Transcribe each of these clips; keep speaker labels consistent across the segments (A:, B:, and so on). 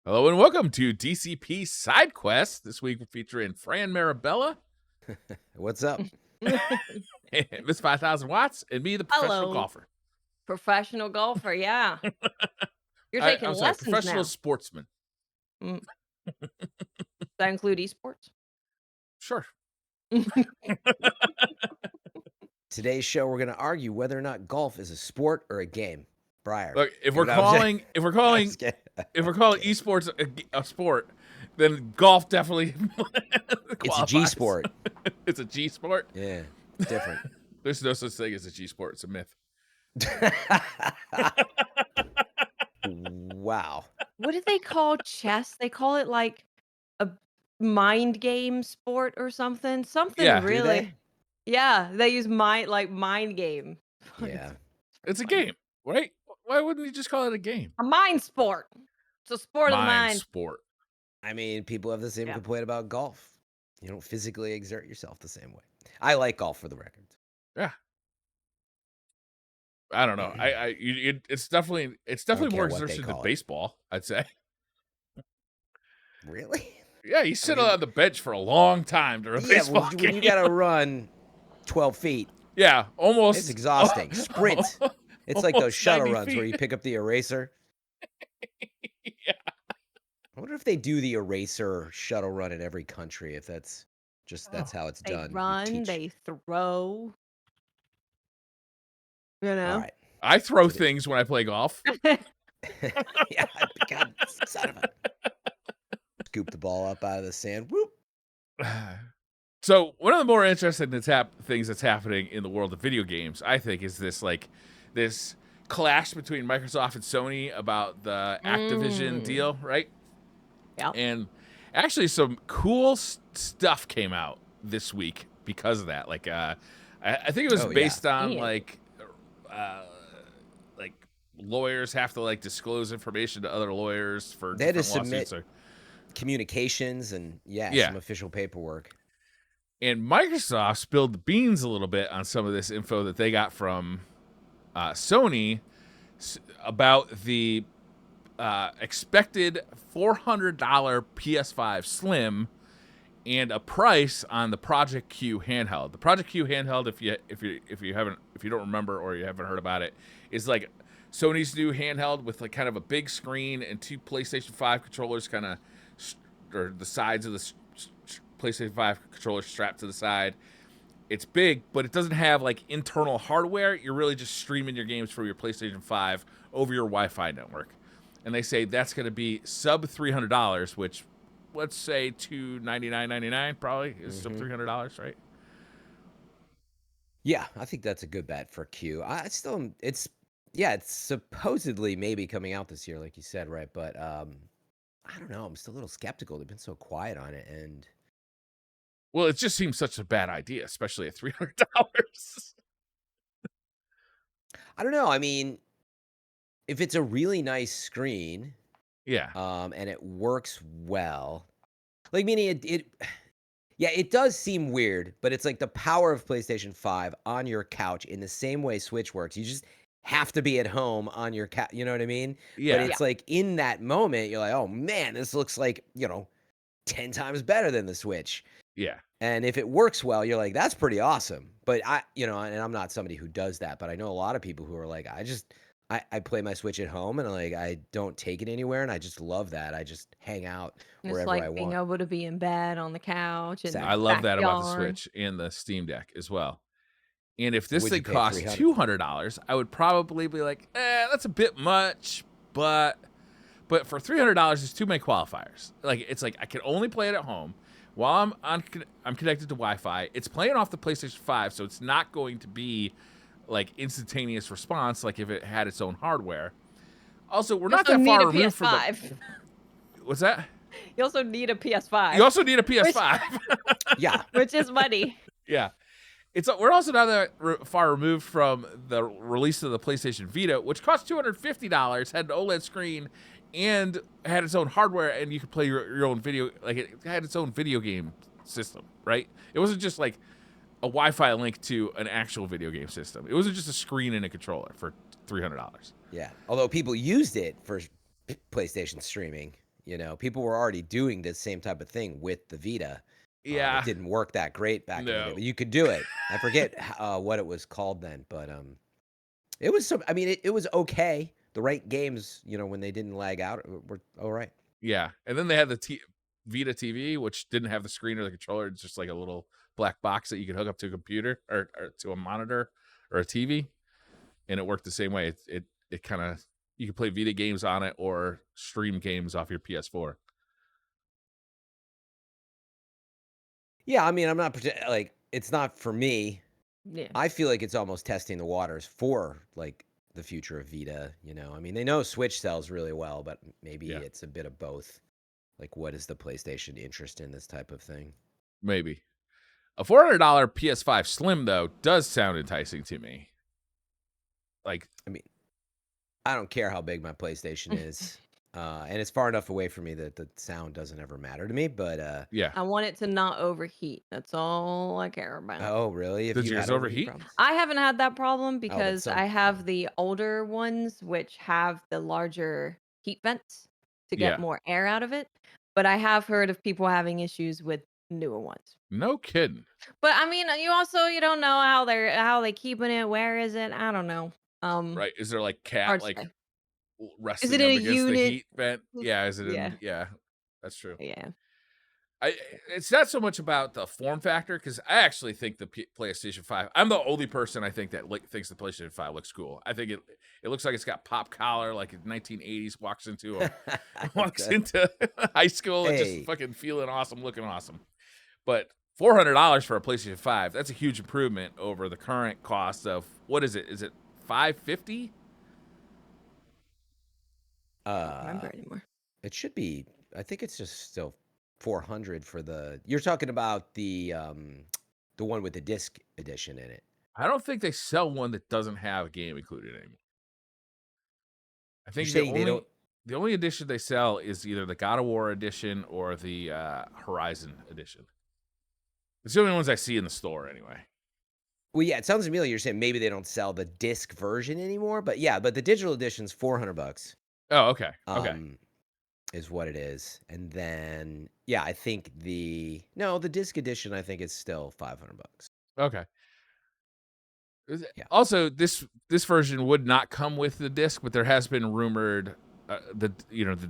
A: Hello and welcome to DCP SideQuest. This week we're featuring Fran Marabella,
B: What's up?
A: Miss 5,000 Watts, and me, the professional
C: Hello.
A: golfer.
C: Professional golfer, yeah. You're taking
A: I'm sorry,
C: lessons
A: professional
C: now.
A: sportsman.
C: Does that include esports?
A: Sure.
B: Today's show, we're going to argue whether or not golf is a sport or a game. Briar.
A: Look, if
B: You
A: we're
B: know what I'm saying?
A: calling esports a sport, then golf definitely
B: It's a
A: qualifies.
B: G sport.
A: It's a G sport.
B: Yeah, it's different.
A: There's no such thing as a G sport. It's a myth.
B: Wow.
C: What do they call chess? They call it like a mind game sport or something. Something
A: Yeah.
B: Do
C: really.
B: they?
C: Yeah, they use mind game.
B: Yeah.
A: It's a
C: funny.
A: game, right? Why wouldn't you just call it a game?
C: A mind sport. It's a sport of the
A: Mind
C: mind.
A: sport.
B: I mean, people have the same
C: Yeah.
B: complaint about golf. You don't physically exert yourself the same way. I like golf for the record.
A: Yeah. I don't know. It's definitely
B: care
A: more
B: what they
A: exertion than
B: call it.
A: baseball, I'd say.
B: Really?
A: Yeah, you sit
B: mean-
A: on the bench for a long time during a
B: Yeah,
A: baseball
B: well,
A: game.
B: when you got to run 12 feet,
A: Yeah, almost.
B: it's exhausting. Sprint. It's like those
A: Almost
B: shuttle
A: 90
B: runs where
A: feet.
B: you pick up the eraser.
A: Yeah.
B: I wonder if they do the eraser shuttle run in every country, if that's how it's
C: They
B: done. You
C: run,
B: teach-
C: they throw. You
B: All
C: know?
B: right.
A: I throw
B: Did it.
A: things when I play golf.
B: Yeah, God, son of a... Scoop the ball up out of the sand. Whoop.
A: So one of the more interesting things that's happening in the world of video games, I think, is this clash between Microsoft and Sony about the Activision deal, right?
C: Yeah.
A: And actually, some cool stuff came out this week because of that. Like, I think it was
B: Oh, yeah.
A: based on
C: Yeah.
A: like lawyers have to like disclose information to other lawyers for
B: They had to
A: different lawsuits.
B: submit communications and
A: Yeah.
B: some official paperwork.
A: And Microsoft spilled the beans a little bit on some of this info that they got from Sony about the expected $400 PS5 Slim and a price on the Project Q handheld. The Project Q handheld, if you don't remember or you haven't heard about it, is like Sony's new handheld with like kind of a big screen and two PlayStation 5 controllers kind of or the sides of the PlayStation 5 controller strapped to the side. It's big, but it doesn't have like internal hardware. You're really just streaming your games from your PlayStation 5 over your Wi-Fi network. And they say that's going to be sub $300, which let's say $299.99 probably is sub $300, right?
B: Yeah, I think that's a good bet for Q. It's supposedly maybe coming out this year, like you said, right? But I don't know. I'm still a little skeptical. They've been so quiet on it, and
A: Well, it just seems such a bad idea, especially at $300.
B: I don't know. I mean, if it's a really nice screen,
A: Yeah.
B: and it works well, like meaning it does seem weird, but it's like the power of PlayStation 5 on your couch in the same way Switch works. You just have to be at home on your couch. You know what I mean?
A: Yeah.
B: But it's like in that moment, you're like, oh man, this looks like 10 times better than the Switch.
A: Yeah.
B: And if it works well, you're like, that's pretty awesome. But and I'm not somebody who does that, but I know a lot of people who are like, I play my Switch at home and I don't take it anywhere, and I just love that. I just hang out
C: It's
B: wherever
C: like
B: I
C: being
B: want.
C: able to be in bed on the couch and
B: Exactly.
A: I love that about the
C: backyard.
A: Switch and the Steam Deck as well. And if this
B: Would you
A: thing
B: pay
A: costs
B: $300?
A: $200, I would probably be like, that's a bit much, but for $300, there's too many qualifiers. Like it's like I can only play it at home while I'm connected to Wi-Fi. It's playing off the PlayStation 5, so it's not going to be like instantaneous response like if it had its own hardware. Also, we're not that far removed from the... What's that?
C: You also need a PS5.
A: You also need a PS5.
B: Yeah.
C: Which is money.
A: Yeah. We're also not that far removed from the release of the PlayStation Vita, which cost $250, had an OLED screen, and had its own hardware, and you could play your own video. Like it had its own video game system, right? It wasn't just like a Wi-Fi link to an actual video game system. It wasn't just a screen and a controller for $300.
B: Yeah. Although people used it for PlayStation streaming, You know, people were already doing this same type of thing with the Vita. It
A: Yeah.
B: didn't work that great back in the day,
A: No.
B: but you could do it. I forget what it was called then, but it was some. I mean, it was okay. The right games, you know, when they didn't lag out, were all right.
A: Yeah. And then they had the Vita TV, which didn't have the screen or the controller. It's just like a little black box that you could hook up to a computer or to a monitor or a TV, and it worked the same way. It kind of, you could play Vita games on it or stream games off your PS4.
B: Yeah, I mean, I'm not like it's not for me.
C: Yeah.
B: I feel like it's almost testing the waters for like the future of Vita. You know, I mean, they know Switch sells really well, but maybe
A: Yeah.
B: it's a bit of both. Like, what is the PlayStation interest in this type of thing?
A: Maybe. A $400 PS5 Slim, though, does sound enticing to me. Like,
B: I mean, I don't care how big my PlayStation is, and it's far enough away from me that the sound doesn't ever matter to me. But
A: yeah.
C: I want it to not overheat. That's all I care about.
B: oh, really? Have
A: Does
B: you
A: yours
B: had overheat
A: overheat?
B: problems?
C: I haven't had that problem because
B: some-
C: I have the older ones, which have the larger heat vents to get
A: Yeah.
C: more air out of it. But I have heard of people having issues with newer ones.
A: No kidding.
C: But I mean, you don't know how they keeping it. Where is it? I don't know.
A: Right? Is there like cat
C: Hard to
A: like
C: say.
A: resting
C: Is it in
A: up
C: a
A: against the
C: unit?
A: heat vent? Yeah. Is it
C: Yeah.
A: in? Yeah. That's true.
C: Yeah.
A: It's not so much about the form factor, because I actually think the PlayStation 5. I'm the only person I think that thinks the PlayStation 5 looks cool. I think it looks like it's got pop collar, like in 1980s walks into high school and
B: Hey.
A: just fucking feeling awesome, looking awesome. But $400 for a PlayStation 5, that's a huge improvement over the current cost of, what is it? Is it $550?
C: I don't remember anymore.
B: It should be. I think it's just still 400 for the. You're talking about the one with the disc edition in it.
A: I don't think they sell one that doesn't have a game included anymore. I think
B: You're saying they don't.
A: the only edition they sell is either the God of War edition or the Horizon edition. It's the only ones I see in the store anyway.
B: Well, yeah, it sounds to me like you're saying maybe they don't sell the disc version anymore, but yeah, but the digital edition's $400.
A: Oh, okay. Okay.
B: Is what it is, and then yeah, I think the disc edition I think is still $500.
A: Okay.
B: Yeah.
A: Also, this version would not come with the disc, but there has been rumored the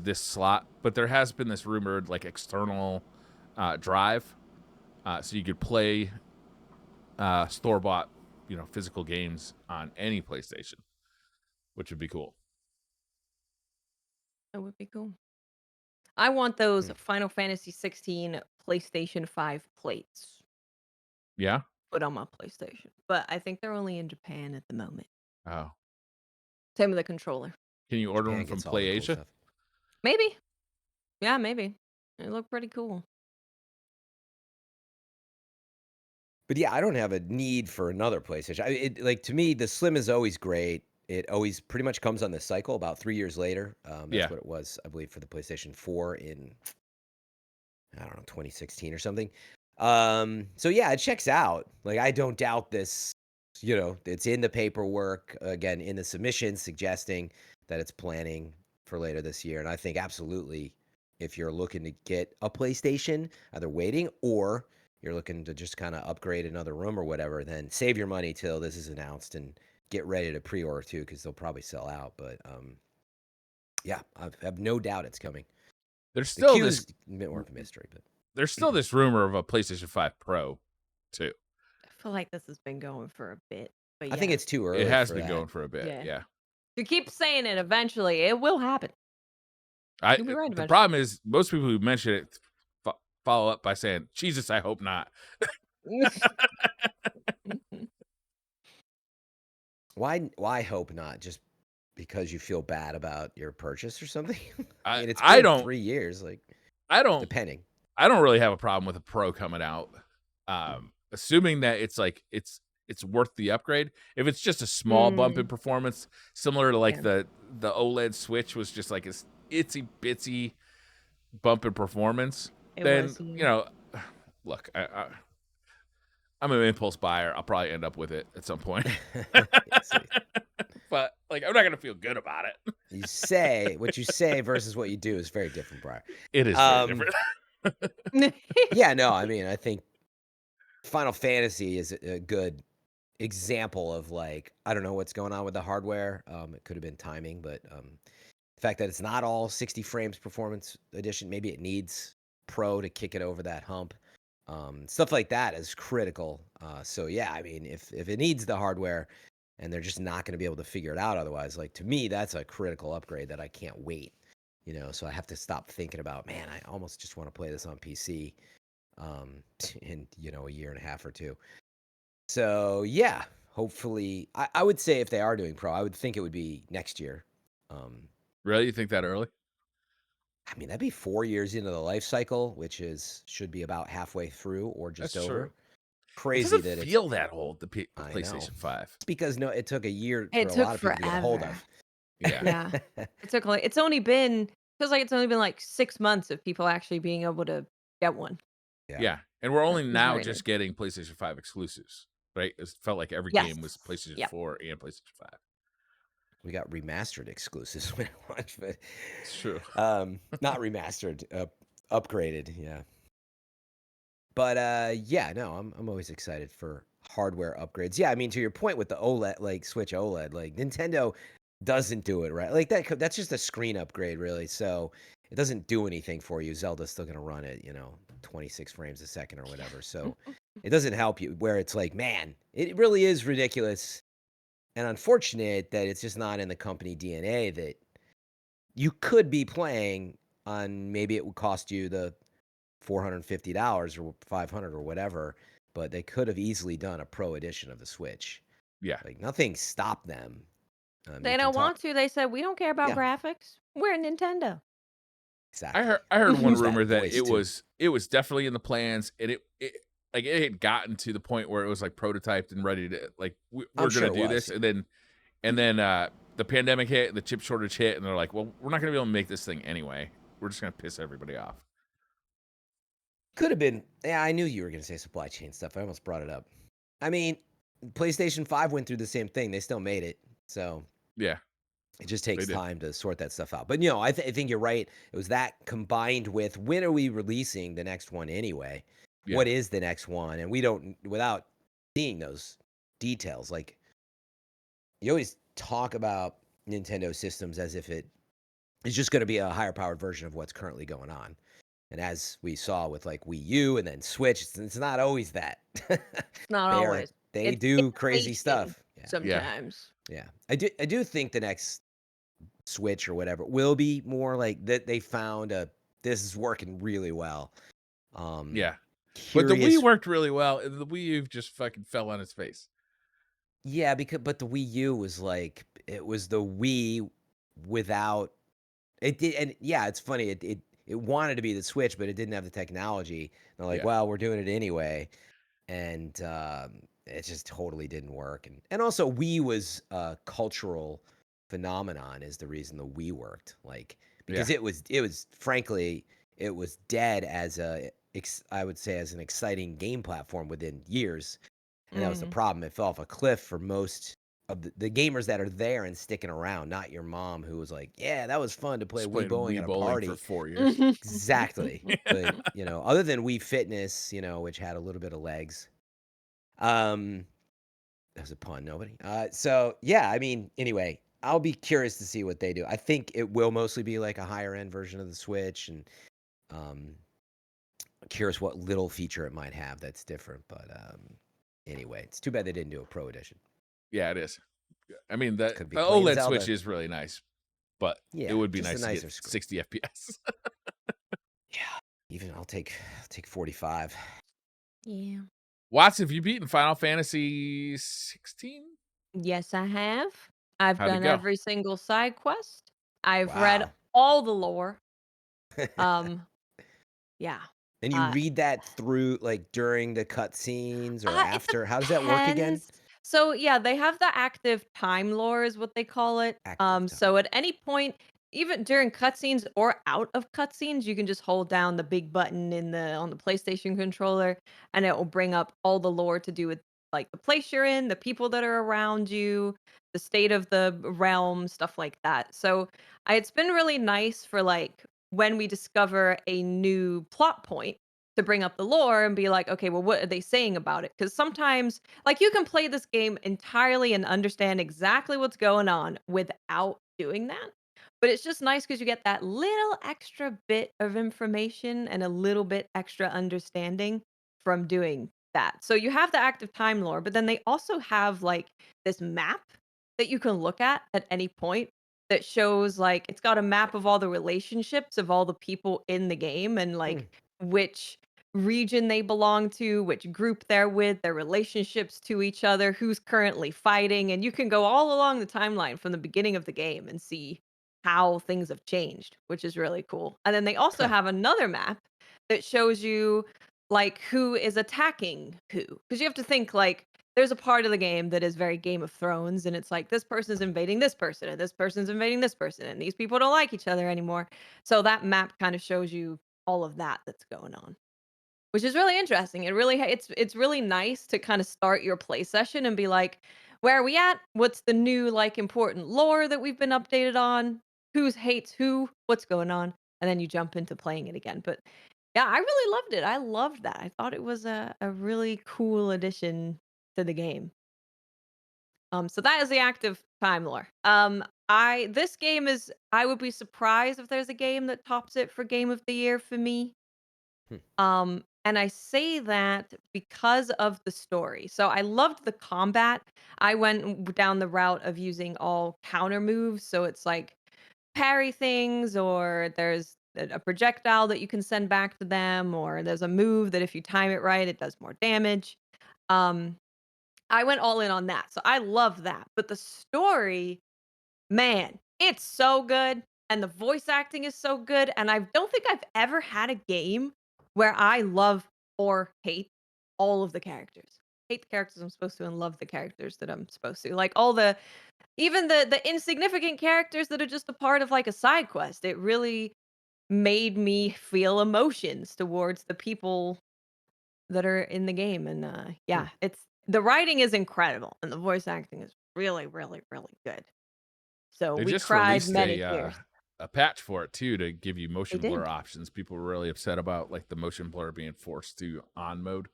A: disc slot, but there has been this rumored like external drive, so you could play store-bought physical games on any PlayStation, which would be cool.
C: That would be cool. I want those Final Fantasy 16 PlayStation 5 plates
A: Yeah.
C: put on my PlayStation, but I think they're only in Japan at the moment.
A: Oh.
C: Same with the controller.
A: Can you order them
B: Japan
A: from
B: gets all the cool
A: PlayAsia?
B: stuff.
C: Maybe. Yeah, maybe. They look pretty cool.
B: But yeah, I don't have a need for another PlayStation. Like to me, the Slim is always great. It always pretty much comes on this cycle about 3 years later. That's
A: Yeah.
B: what it was, I believe, for the PlayStation 4 in I don't know 2016 or something. So yeah, it checks out. Like I don't doubt this. It's in the paperwork again in the submission suggesting that it's planning for later this year, and I think absolutely if you're looking to get a PlayStation, either waiting or you're looking to just kind of upgrade another room or whatever, then save your money till this is announced and get ready to pre-order too, because they'll probably sell out. But yeah, I have no doubt it's coming.
A: There's
B: The
A: still
B: queue
A: this
B: is a bit more of a mystery, but
A: there's still this rumor of a PlayStation 5 Pro too.
C: I feel like this has been going for a bit. But
B: I think
C: yeah.
B: it's too early.
A: It has
B: for
A: been
B: that.
A: going for a bit.
C: Yeah.
A: Yeah.
C: You keep saying it, eventually it will happen. You'll be right
A: The
C: eventually.
A: problem is most people who mention it follow up by saying, "Jesus, I hope not."
B: Why hope not? Just because you feel bad about your purchase or something? I mean, it's
A: I
B: been
A: don't
B: 3 years, like
A: I don't
B: depending.
A: I don't really have a problem with a Pro coming out. Assuming that it's like it's worth the upgrade. If it's just a small bump in performance, similar to like the OLED Switch was just like this itsy bitsy bump in performance, then look, I'm an impulse buyer. I'll probably end up with it at some point.
B: Yeah, see.
A: But Like, I'm not gonna feel good about it.
B: What you say versus what you do is very different, Brian.
A: It is very different.
B: Yeah, no, I mean, I think Final Fantasy is a good example of like, I don't know what's going on with the hardware. It could have been timing, but the fact that it's not all 60 frames performance edition, maybe it needs Pro to kick it over that hump. Stuff like that is critical. So yeah, I mean, if it needs the hardware and they're just not going to be able to figure it out otherwise, like to me, that's a critical upgrade that I can't wait. So I have to stop thinking about, man, I almost just want to play this on PC in a year and a half or two. So yeah, hopefully, I would say if they are doing Pro, I would think it would be next year.
A: Really? You think that early?
B: I mean, that'd be 4 years into the life cycle, which should be about halfway through or just
A: That's
B: over.
A: true. It
B: Crazy
A: doesn't
B: that it's
A: feel that old, the
B: I know.
A: PlayStation 5.
B: It's because it took a year for
C: It
B: a
C: took
B: lot of people to get a hold
C: forever.
B: of.
A: Yeah.
C: Yeah. It took like it's only been feels like it's only been like 6 months of people actually being able to get one.
B: Yeah.
A: Yeah. And we're only
C: It's
A: now
C: very
A: just
C: new.
A: getting PlayStation 5 exclusives, right? It felt like every
C: Yes.
A: game was PlayStation
C: Yep.
A: 4 and PlayStation 5.
B: We got remastered exclusives when it launched, but
A: It's true.
B: not remastered, upgraded, yeah. But yeah, no, I'm always excited for hardware upgrades. Yeah, I mean to your point with the OLED, like Switch OLED, like Nintendo doesn't do it right. Like that's just a screen upgrade, really. So it doesn't do anything for you. Zelda's still gonna run at 26 frames a second or whatever. So it doesn't help you. Where it's like, man, it really is ridiculous and unfortunate that it's just not in the company DNA that you could be playing on. Maybe it would cost you the $450 or $500 or whatever, but they could have easily done a Pro edition of the Switch.
A: Yeah.
B: Like nothing stopped them.
C: They
B: You can
C: don't
B: talk.
C: want to. They said we don't care about
B: Yeah,
C: graphics. We're Nintendo.
B: exactly.
A: I heard one
B: Use that
A: rumor that
B: voice, too.
A: it was definitely in the plans, and it like it had gotten to the point where it was like prototyped and ready to like we're
B: I'm sure
A: gonna
B: it
A: do
B: was.
A: this, and then the pandemic hit, the chip shortage hit, and they're like, well, we're not gonna be able to make this thing anyway. We're just gonna piss everybody off.
B: Could have been. Yeah, I knew you were going to say supply chain stuff. I almost brought it up. I mean, PlayStation 5 went through the same thing. They still made it. So
A: Yeah,
B: it just
A: they
B: takes
A: did.
B: time to sort that stuff out. But, I think you're right. It was that combined with when are we releasing the next one anyway?
A: Yeah.
B: What is the next one? And we don't, without seeing those details, like you always talk about Nintendo systems as if it is just going to be a higher powered version of what's currently going on. And as we saw with like Wii U and then Switch, it's not always that.
C: Not always.
B: They
C: It's
B: do crazy
C: amazing
B: stuff. Yeah.
C: sometimes.
B: Yeah. I do think the next Switch or whatever will be more like that they found this is working really well.
A: Yeah. But the Wii
B: Curious.
A: worked really well, and the Wii U just fucking fell on its face.
B: Yeah, but the Wii U was like it was the Wii without it did, and yeah, it's funny. It wanted to be the Switch, but it didn't have the technology. And they're like,
A: Yeah.
B: well, we're doing it anyway, and it just totally didn't work. And also, Wii was a cultural phenomenon. Is the reason the Wii worked, like because
A: Yeah.
B: it was frankly it was dead as I would say as an exciting game platform within years, and that was the
C: Mhm.
B: problem. It fell off a cliff for most of the gamers that are there and sticking around, not your mom who was like, yeah, that was fun to play
A: Just
B: Wii
A: played
B: bowling
A: Wii
B: at a
A: bowling for
B: party.
A: 4 years.
B: Exactly. But other than Wii Fitness, which had a little bit of legs. That was a pun, nobody. So yeah, I mean, anyway, I'll be curious to see what they do. I think it will mostly be like a higher end version of the Switch, and curious what little feature it might have that's different. But anyway, it's too bad they didn't do a Pro edition.
A: Yeah, it is. I mean, the
B: Could be
A: the
B: playing
A: OLED
B: Zelda.
A: Switch is really nice, but it
B: Yeah,
A: would be
B: just a
A: nice to
B: nicer
A: get
B: screen.
A: 60 FPS.
B: Yeah, even I'll take 45.
C: Yeah.
A: Watson, have you beaten Final Fantasy 16?
C: Yes, I have. I've
A: How'd it
C: done
A: go?
C: every single side quest. I've read
B: Wow.
C: all the lore. Yeah.
B: And you read that through like during the cutscenes or
C: It
B: after? How does that work again?
C: depends. So yeah, they have the active time lore is what they call it.
B: Active time.
C: So at any point, even during cutscenes or out of cutscenes, you can just hold down the big button on the PlayStation controller, and it will bring up all the lore to do with like the place you're in, the people that are around you, the state of the realm, stuff like that. So it's been really nice for like when we discover a new plot point to bring up the lore and be like, okay, well, what are they saying about it? Because sometimes, like, you can play this game entirely and understand exactly what's going on without doing that. But it's just nice because you get that little extra bit of information and a little bit extra understanding from doing that. So you have the active time lore, but then they also have like this map that you can look at any point that shows like it's got a map of all the relationships of all the people in the game and
B: Hmm.
C: like which region they belong to, which group they're with, their relationships to each other, who's currently fighting, and you can go all along the timeline from the beginning of the game and see how things have changed, which is really cool. And then they also
B: Huh.
C: have another map that shows you like who is attacking who. Because you have to think like there's a part of the game that is very Game of Thrones, and it's like this person's invading this person, and this person's invading this person, and these people don't like each other anymore. So that map kind of shows you all of that that's going on, which is really interesting. It really it's really nice to kind of start your play session and be like, where are we at? What's the new like important lore that we've been updated on? Who's hates who? What's going on? And then you jump into playing it again. But yeah, I really loved it. I loved that. I thought it was a really cool addition to the game. So that is the active time lore. I this game is I would be surprised if there's a game that tops it for game of the year for me.
B: Hmm.
C: And I say that because of the story. So I loved the combat. I went down the route of using all counter moves. So it's like parry things, or there's a projectile that you can send back to them, or there's a move that if you time it right, it does more damage. Um, I went all in on that. So I love that. But the story, man, it's so good, and the voice acting is so good, and I don't think I've ever had a game where I love or hate all of the characters. Hate the characters I'm supposed to and love the characters that I'm supposed to. Like all the even the insignificant characters that are just a part of like a side quest. It really made me feel emotions towards the people that are in the game, and
B: Hmm.
C: yeah, it's the writing is incredible and the voice acting is really, really, really good. So
A: They
C: we
A: just
C: cried
A: released
C: many tears.
A: a patch for it too to give you
C: They
A: motion blur
C: did.
A: options. People were really upset about like the motion blur being forced to on mode.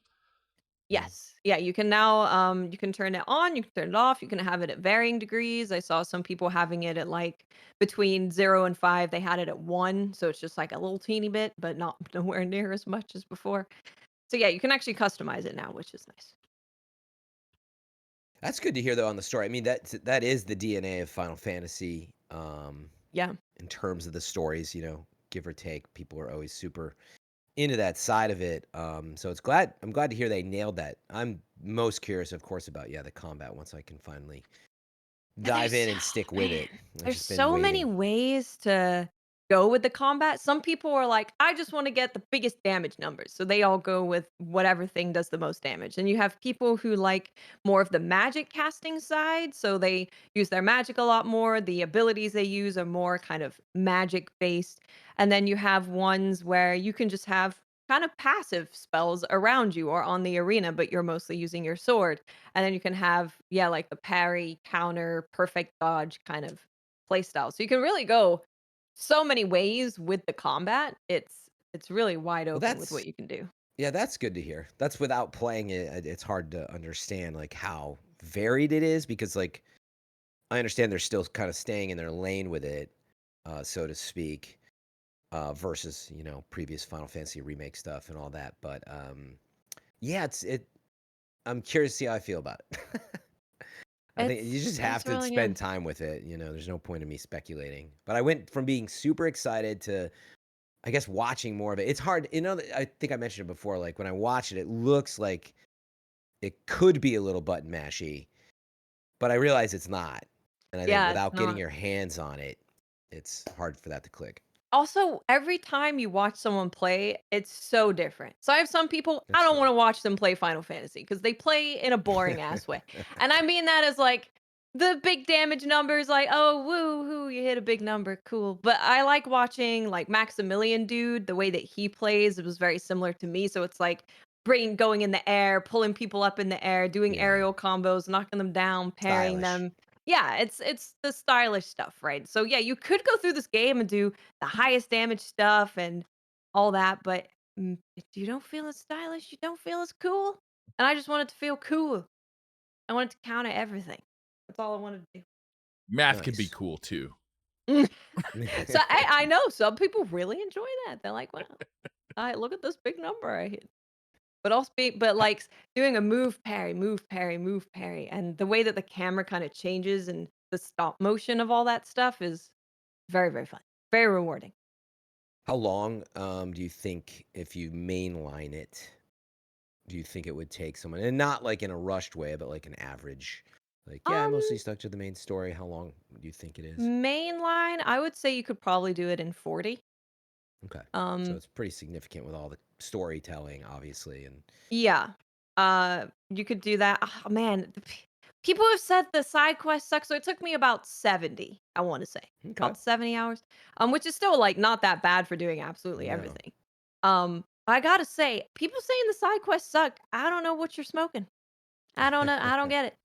C: Yes. Yeah, you can now, you can turn it on, you can turn it off, you can have it at varying degrees. I saw some people having it at, like, between 0 and 5, they had it at 1, so it's just, like, a little teeny bit, but not nowhere near as much as before. So, yeah, you can actually customize it now, which is nice.
B: That's good to hear though on the story. I mean, that is the DNA of Final Fantasy.
C: Yeah.
B: In terms of the stories, give or take, people are always super into that side of it. So I'm glad to hear they nailed that. I'm most curious, of course, about the combat once I can finally
C: Yeah,
B: dive in and stick with
C: man,
B: it. I've
C: there's
B: just been
C: so many
B: waiting.
C: ways to go with the combat. Some people are like, I just want to get the biggest damage numbers. So they all go with whatever thing does the most damage. And you have people who like more of the magic casting side. So they use their magic a lot more. The abilities they use are more kind of magic based. And then you have ones where you can just have kind of passive spells around you or on the arena, but you're mostly using your sword. And then you can have, yeah, like the parry, counter, perfect dodge kind of play style. So you can really go so many ways with the combat. It's really wide
B: Well,
C: open with what you can do.
B: that's good to hear. That's without playing it. It's hard to understand like how varied it is because like I understand they're still kind of staying in their lane with it, so to speak, versus previous Final Fantasy remake stuff and all that. But yeah, I'm curious to see how I feel about it. I think you just have
C: It's
B: to
C: really
B: spend
C: good.
B: time with it. There's no point in me speculating. But I went from being super excited to, I guess, watching more of it. It's hard. I think I mentioned it before. Like when I watch it, it looks like it could be a little button mashy, but I realize it's not. And I think
C: Yeah, it's
B: without getting
C: not.
B: your hands on it, it's hard for that to click.
C: Also, every time you watch someone play, it's so different. So I have some people, I
B: That's
C: don't
B: true.
C: wanna watch them play Final Fantasy because they play in a boring ass way. And I mean that as, like, the big damage numbers, like, "Oh, woo-hoo, you hit a big number, cool." But I like watching, like, Maximilian Dude, the way that he plays, it was very similar to me, so it's like, going in the air, pulling people up in the air, doing
B: Yeah.
C: aerial combos, knocking them down, parrying
B: Stylish.
C: them. Yeah, it's the stylish stuff, right? So yeah, you could go through this game and do the highest damage stuff and all that, but if you don't feel as stylish, you don't feel as cool. And I just want it to feel cool. I want it to counter everything. That's all I want to
A: Math can be
B: Nice.
A: cool too.
C: do. So I know some people really enjoy that. They're like, wow, I look at this big number I hit. But also but like doing a move parry, move parry, move parry, and the way that the camera kind of changes and the stop motion of all that stuff is very, very fun. Very rewarding.
B: How long, do you think if you mainline it, do you think it would take someone, and not like in a rushed way, but like an average, like, yeah, I
C: Um,
B: mostly stuck to the main story. How long do you think it is?
C: Mainline, I would say you could probably do it in 40.
B: Okay. So
C: Um,
B: it's pretty significant with all the storytelling, obviously, and
C: yeah. You could do that. Oh man, people have said the side quest sucks, so it took me about 70, I want to say.
B: okay.
C: About 70 hours. Which is still like not that bad for doing absolutely
B: No.
C: everything. I gotta say, people saying the side quests suck. I don't know what you're smoking. I don't know. I don't get it.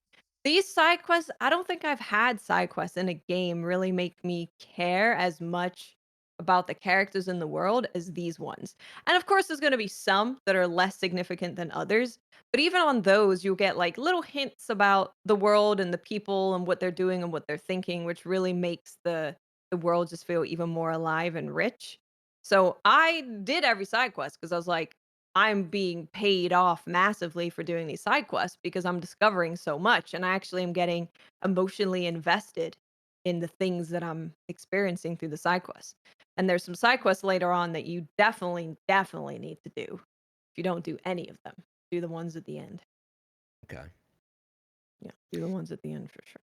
C: These side quests, I don't think I've had side quests in a game really make me care as much about the characters in the world as these ones. And of course, there's going to be some that are less significant than others. But even on those, you'll get like little hints about the world and the people and what they're doing and what they're thinking, which really makes the world just feel even more alive and rich. So I did every side quest because I was like, I'm being paid off massively for doing these side quests because I'm discovering so much and I actually am getting emotionally invested in the things that I'm experiencing through the side quests. And there's some side quests later on that you definitely, definitely need to do. If you don't do any of them, do the ones at the end.
B: Okay.
C: Yeah, do the ones at the end for sure.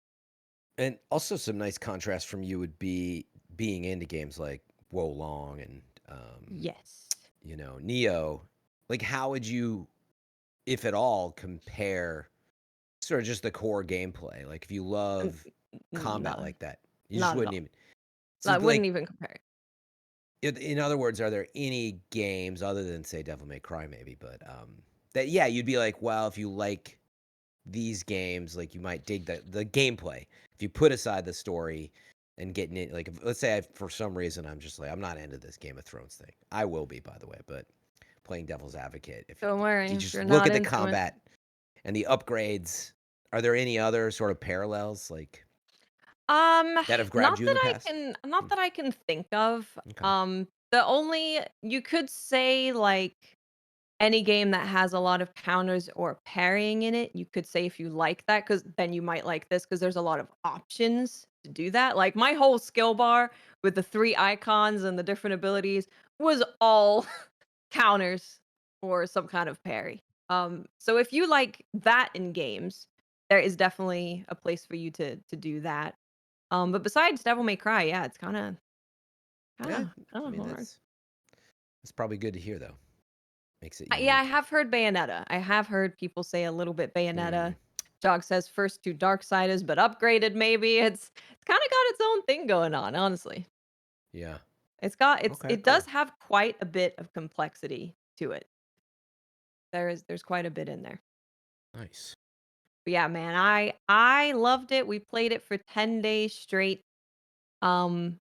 B: And also some nice contrast from you would be being into games like Wo Long and,
C: Yes.
B: Neo. Like, how would you, if at all, compare sort of just the core gameplay? Like, if you
C: N-
B: love combat
C: None.
B: like that, you just
C: Not at
B: wouldn't
C: all.
B: even. So,
C: I wouldn't
B: like,
C: even compare it.
B: in other words, are there any games other than, say, Devil May Cry, maybe, but that, yeah, you'd be like, well, if you like these games, like, you might dig the gameplay. If you put aside the story and getting it, like, let's say for some reason I'm just like, I'm not into this Game of Thrones thing. I will be, by the way, but playing devil's advocate, if
C: Don't worry
B: you
C: if
B: just
C: you're
B: look
C: not
B: at the
C: into it.
B: combat and the upgrades, are there any other sort of parallels like
C: Um,
B: that have grabbed you in the past?
C: not
B: Hmm,
C: that I can think of.
B: okay.
C: The only you could say like any game that has a lot of counters or parrying in it, you could say if you like that, because then you might like this because there's a lot of options to do that. Like my whole skill bar with the three icons and the different abilities was all counters or some kind of parry. So if you like that in games, there is definitely a place for you to do that. But besides Devil May Cry, yeah, it's
B: Yeah, I
C: kinda
B: mean
C: hard.
B: that's probably good to hear though. Makes it
C: Yeah, I
B: unique.
C: have heard Bayonetta. I have heard people say a little bit
B: Mm,
C: Bayonetta. Jog says first to Darksiders, but upgraded maybe. It's kind of got its own thing going on, honestly.
B: yeah. Okay,
C: It does
B: cool.
C: have quite a bit of complexity to it. There's quite a bit in there.
B: Nice.
C: But yeah, man, I loved it. We played it for 10 days straight. Um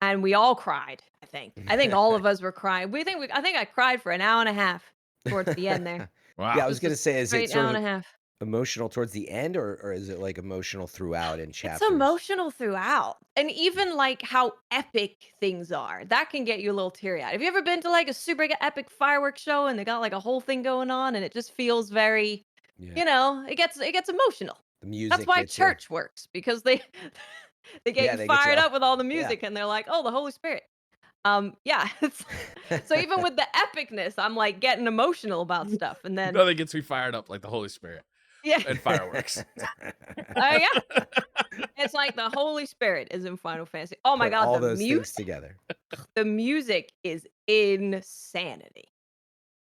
C: and we all cried, I think. I think all of us were crying. I think I cried for an hour and a half towards the end there.
B: Yeah, I
A: Wow.
B: was
C: Just a
B: gonna say, is it
C: straight
B: sort
C: hour and
B: of
C: a half.
B: emotional towards the end, or is it like emotional throughout in
C: It's
B: chapters?
C: emotional throughout, and even, like, how epic things are, that can get you a little teary-eyed. Have you ever been to, like, a super epic fireworks show and they got, like, a whole thing going on and it just feels very
B: Yeah.
C: it gets emotional.
B: The
C: That's
B: music
C: why
B: gets you.
C: church works because they they get
B: Yeah,
C: you
B: they get you
C: fired
B: up.
C: up with all the
B: Yeah.
C: music and they're like, "Oh, the Holy Spirit." Yeah, it's so even with the epicness, I'm, like, getting emotional about stuff, and then
A: Nothing gets me fired up like the Holy Spirit
C: yeah.
A: and fireworks.
C: Yeah. It's like the Holy Spirit is in Final Fantasy. Oh my
B: Put
C: god,
B: all those things together.
C: the music is insanity.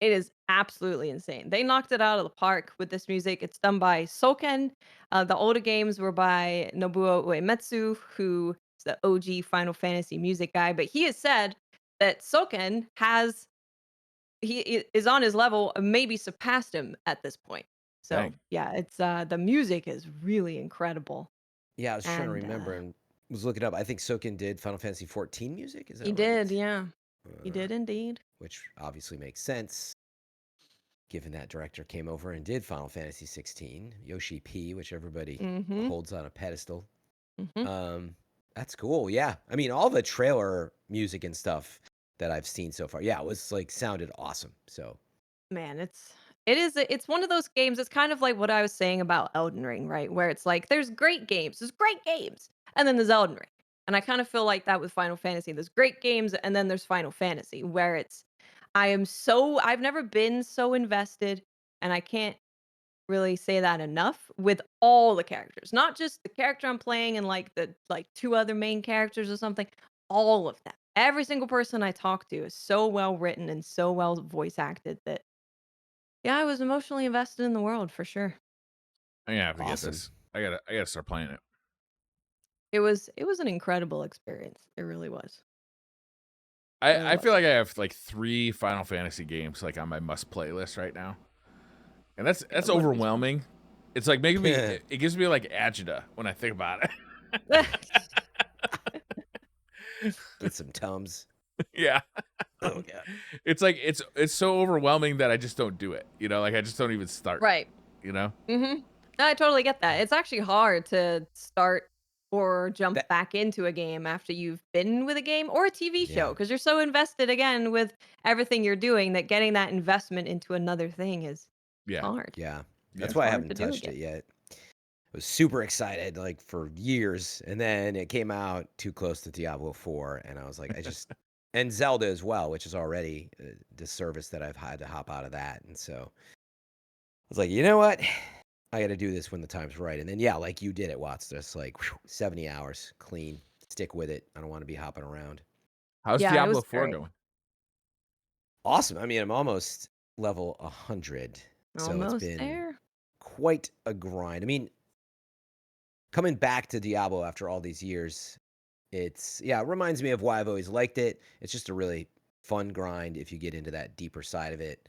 C: It is absolutely insane. They knocked it out of the park with this music. It's done by Soken. The older games were by Nobuo Uematsu, who is the OG Final Fantasy music guy. But he has said that Soken has is on his level, maybe surpassed him at this point. So,
A: Dang.
C: yeah, it's, the music is really incredible,
B: Yeah, I was trying to
C: and,
B: remember and was looking up. I think Soken did Final Fantasy 14 music. Is
C: he
B: that
C: did,
B: right?
C: yeah. He
B: Uh,
C: did indeed.
B: which obviously makes sense, given that director came over and did Final Fantasy 16, Yoshi P, which everybody
C: Mhm,
B: holds on a pedestal.
C: mhm.
B: Um, that's cool. Yeah, I mean, all the trailer music and stuff that I've seen so far, yeah, it was like sounded awesome. So
C: Man, it's one of those games, it's kind of like what I was saying about Elden Ring, right? Where it's like, there's great games, and then there's Elden Ring. And I kind of feel like that with Final Fantasy. There's great games, and then there's Final Fantasy, where I've never been so invested, and I can't really say that enough with all the characters. Not just the character I'm playing and like the like two other main characters or something. All of them. Every single person I talk to is so well written and so well voice acted that yeah, I was emotionally invested in the world for sure.
A: I'm gonna have to get
B: awesome.
A: this. I gotta start playing it.
C: It was an incredible experience. It really was. Really
A: I feel
C: was.
A: like I have like 3 Final Fantasy games like on my must play list right now. And
C: Yeah,
A: that's
C: wouldn't be surprised.
A: overwhelming. It's like making me it gives me like agita when I think about it.
B: Get some Tums.
A: Yeah.
B: Oh god.
A: It's like it's so overwhelming that I just don't do it. You know, like I just don't even start,
C: Right.
A: you know?
C: Mhm. I totally get that. It's actually hard to start or jump
B: That
C: back into a game after you've been with a game or a TV show
B: yeah.
C: because you're so invested again with everything you're doing that getting that investment into another thing is
A: Yeah.
C: hard.
B: Yeah.
A: Yeah.
B: That's
C: It's
B: why I
C: hard to
B: haven't
C: do
B: touched
C: again.
B: it yet. I was super excited like for years, and then it came out too close to Diablo 4, and I was like, I just and Zelda as well, which is already a disservice that I've had to hop out of that, and so I was like, you know what? I got to do this when the time's right. And then yeah, like you did it, Watts. Just like 70 hours clean. Stick with it. I don't want to be hopping around.
A: How's
C: Yeah, it
A: Diablo
C: was
A: 4
C: great.
A: going?
B: Awesome. I mean, I'm almost level 100, so it's
C: Almost
B: been
C: there.
B: quite a grind. I mean, coming back to Diablo after all these years, it reminds me of why I've always liked it. It's just a really fun grind if you get into that deeper side of it.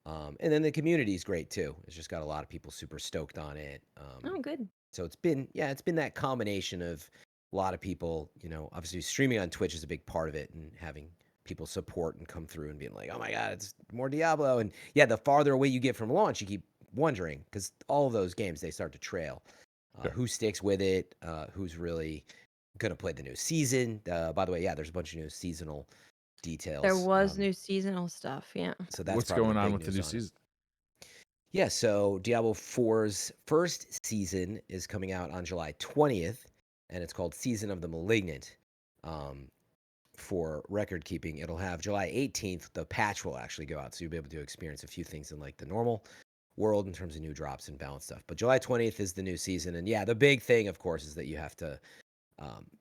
B: And then the community is great too. It's just got a lot of people super stoked on it.
C: Oh, good.
B: So it's been that combination of a lot of people, obviously streaming on Twitch is a big part of it, and having people support and come through and being like, oh my God, it's more Diablo. And yeah, the farther away you get from launch, you keep wondering because all of those games, they start to trail.
A: Sure.
B: Who sticks with it? Who's really going to play the new season? By the way, yeah, there's a bunch of new seasonal
C: There
B: details.
C: was new seasonal stuff. Yeah.
B: So that's
A: What's
B: probably the
A: going on
B: big
A: with the
B: news
A: new
B: on it.
A: season?
B: Yeah, so Diablo 4's first season is coming out on July 20th, and it's called Season of the Malignant. For record keeping, it'll have July 18th, the patch will actually go out, so you'll be able to experience a few things in like the normal world in terms of new drops and balance stuff. But July 20th is the new season, and yeah, the big thing, of course, is that you have to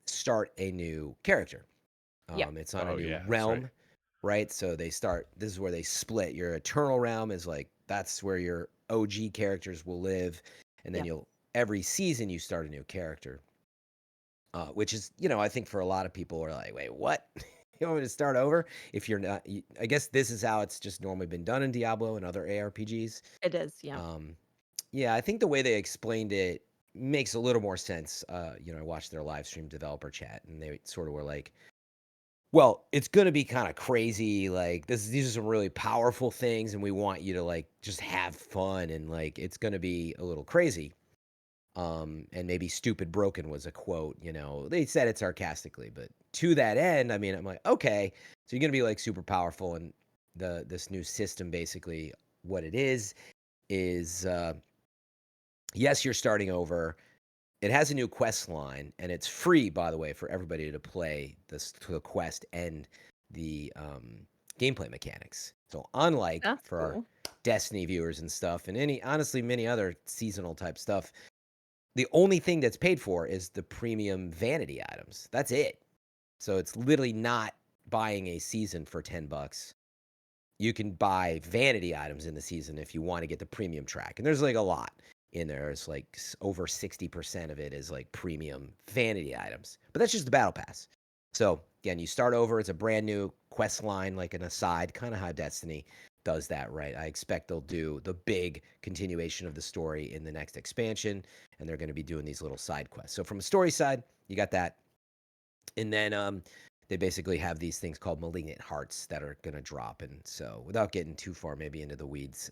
B: start a new character.
C: Yeah.
B: It's on a
A: Oh
B: new
A: yeah, that's right.
B: realm, right? So this is where they split. Your eternal realm is like that's where your OG characters will live, and then
C: Yeah.
B: every season you start a new character, which is I think for a lot of people are like, wait, what? You want me to start over? If you're not, I guess this is how it's just normally been done in Diablo and other ARPGs.
C: It is. Yeah.
B: Um, yeah, I think the way they explained it makes a little more sense. I watched their live stream developer chat, and they sort of were like, well, it's gonna be kind of crazy. Like these are some really powerful things, and we want you to like just have fun, and like it's gonna be a little crazy. And maybe stupid broken was a quote. They said it sarcastically, but to that end, I mean, I'm like, okay, so you're gonna be like super powerful, and this new system basically what it is yes, you're starting over. It has a new quest line, and it's free, by the way, for everybody to play the quest and the gameplay mechanics. So unlike
C: That's
B: for our
C: cool.
B: Destiny viewers and stuff, and honestly many other seasonal type stuff, the only thing that's paid for is the premium vanity items. That's it. So it's literally not buying a season for $10. You can buy vanity items in the season if you want to get the premium track. And there's like a lot in there. It's like over 60% of it is like premium vanity items. But that's just the battle pass. So again, you start over. It's a brand new quest line, like an aside, kind of how Destiny does that, right? I expect they'll do the big continuation of the story in the next expansion, and they're going to be doing these little side quests. So from a story side, you got that. And then they basically have these things called malignant hearts that are going to drop. And so without getting too far maybe into the weeds,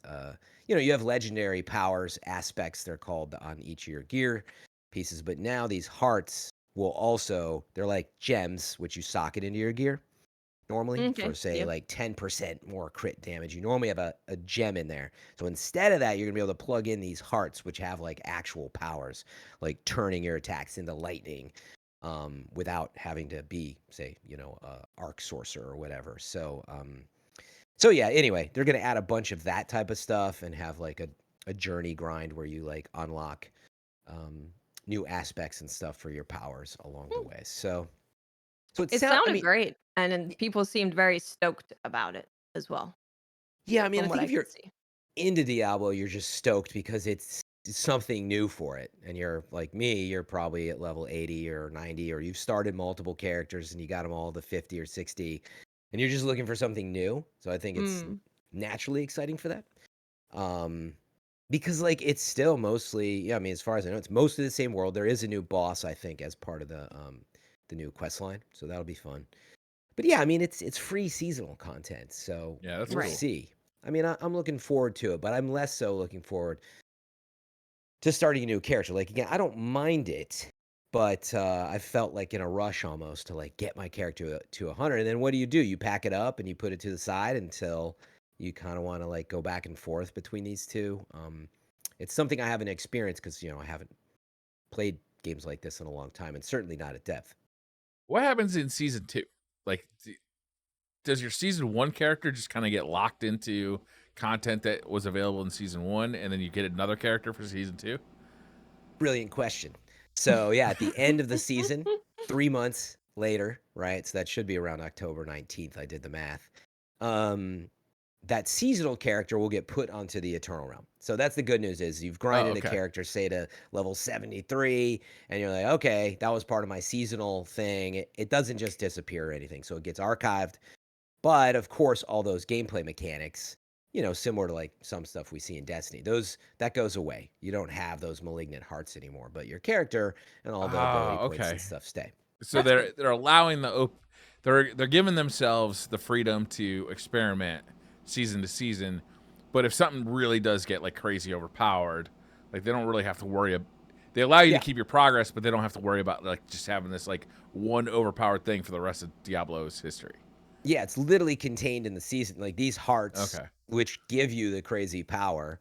B: you have legendary powers, aspects, they're called, on each of your gear pieces. But now these hearts will also, they're like gems, which you socket into your gear normally for,
C: Okay.
B: say,
C: Yeah.
B: like 10% more crit damage. You normally have a gem in there. So instead of that, you're going to be able to plug in these hearts, which have like actual powers, like turning your attacks into lightning, without having to be, say, arc sorcerer or whatever. So yeah, anyway, they're going to add a bunch of that type of stuff and have like a journey grind where you like unlock new aspects and stuff for your powers along the way. So
C: It
B: I
C: sounded
B: mean,
C: great, and then people seemed very stoked about it as well,
B: yeah, I mean, I
C: from what
B: think
C: I
B: if
C: could
B: you're
C: see.
B: into Diablo, you're just stoked because it's something new for it. And you're like me, you're probably at level 80 or 90, or you've started multiple characters and you got them all to 50 or 60, and you're just looking for something new. So I think it's
C: Mm.
B: naturally exciting for that. Um, because like it's still mostly, yeah, I mean, as far as I know, it's mostly the same world. There is a new boss, I think, as part of the new quest line. So that'll be fun. But yeah, I mean, it's free seasonal content, so
A: Yeah, that's
B: we'll
A: cool.
C: Right.
B: see. I mean, I'm looking forward to it, but I'm less so looking forward to starting a new character. Like again, I don't mind it, but I felt like in a rush almost to like get my character to 100. And then what do? You pack it up and you put it to the side until you kind of want to like go back and forth between these two. It's something I haven't experienced because I haven't played games like this in a long time, and certainly not at depth.
A: What happens in season 2? Like, does your season 1 character just kind of get locked into content that was available in season 1, and then you get another character for season 2?
B: Brilliant question. So yeah, at the end of the season, 3 months later, right? So that should be around October 19th. I did the math. That seasonal character will get put onto the Eternal Realm. So that's the good news is you've
A: Oh,
B: grinded a
A: okay.
B: character, say, to level 73, and you're like, okay, that was part of my seasonal thing. It doesn't just disappear or anything. So it gets archived. But of course, all those gameplay mechanics, similar to like some stuff we see in Destiny, that goes away. You don't have those malignant hearts anymore, but your character and all the ability points and
A: Okay.
B: stuff stay.
A: So
C: That's good.
A: they're allowing they're giving themselves the freedom to experiment season to season, but if something really does get like crazy overpowered, like they don't really have to worry. They allow you to
B: Yeah.
A: keep your progress, but they don't have to worry about like just having this like one overpowered thing for the rest of Diablo's history.
B: Yeah, it's literally contained in the season. Like these hearts,
A: Okay.
B: which give you the crazy power,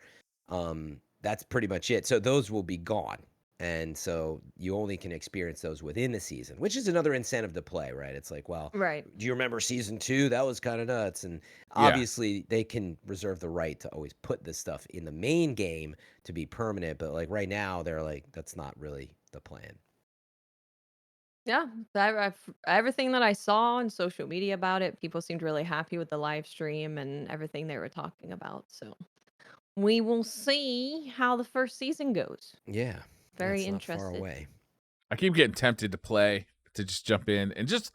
B: that's pretty much it. So those will be gone. And so you only can experience those within the season, which is another incentive to play, right? It's like, well,
C: Right.
B: do you remember season 2? That was kind of nuts. And
A: Yeah.
B: obviously, they can reserve the right to always put this stuff in the main game to be permanent. But like right now, they're like, that's not really the plan.
C: Yeah, everything that I saw on social media about it, people seemed really happy with the live stream and everything they were talking about. So we will see how the first season goes.
B: Yeah,
C: Very
B: it's not far
C: interested.
B: away.
A: I keep getting tempted to play, to just jump in and just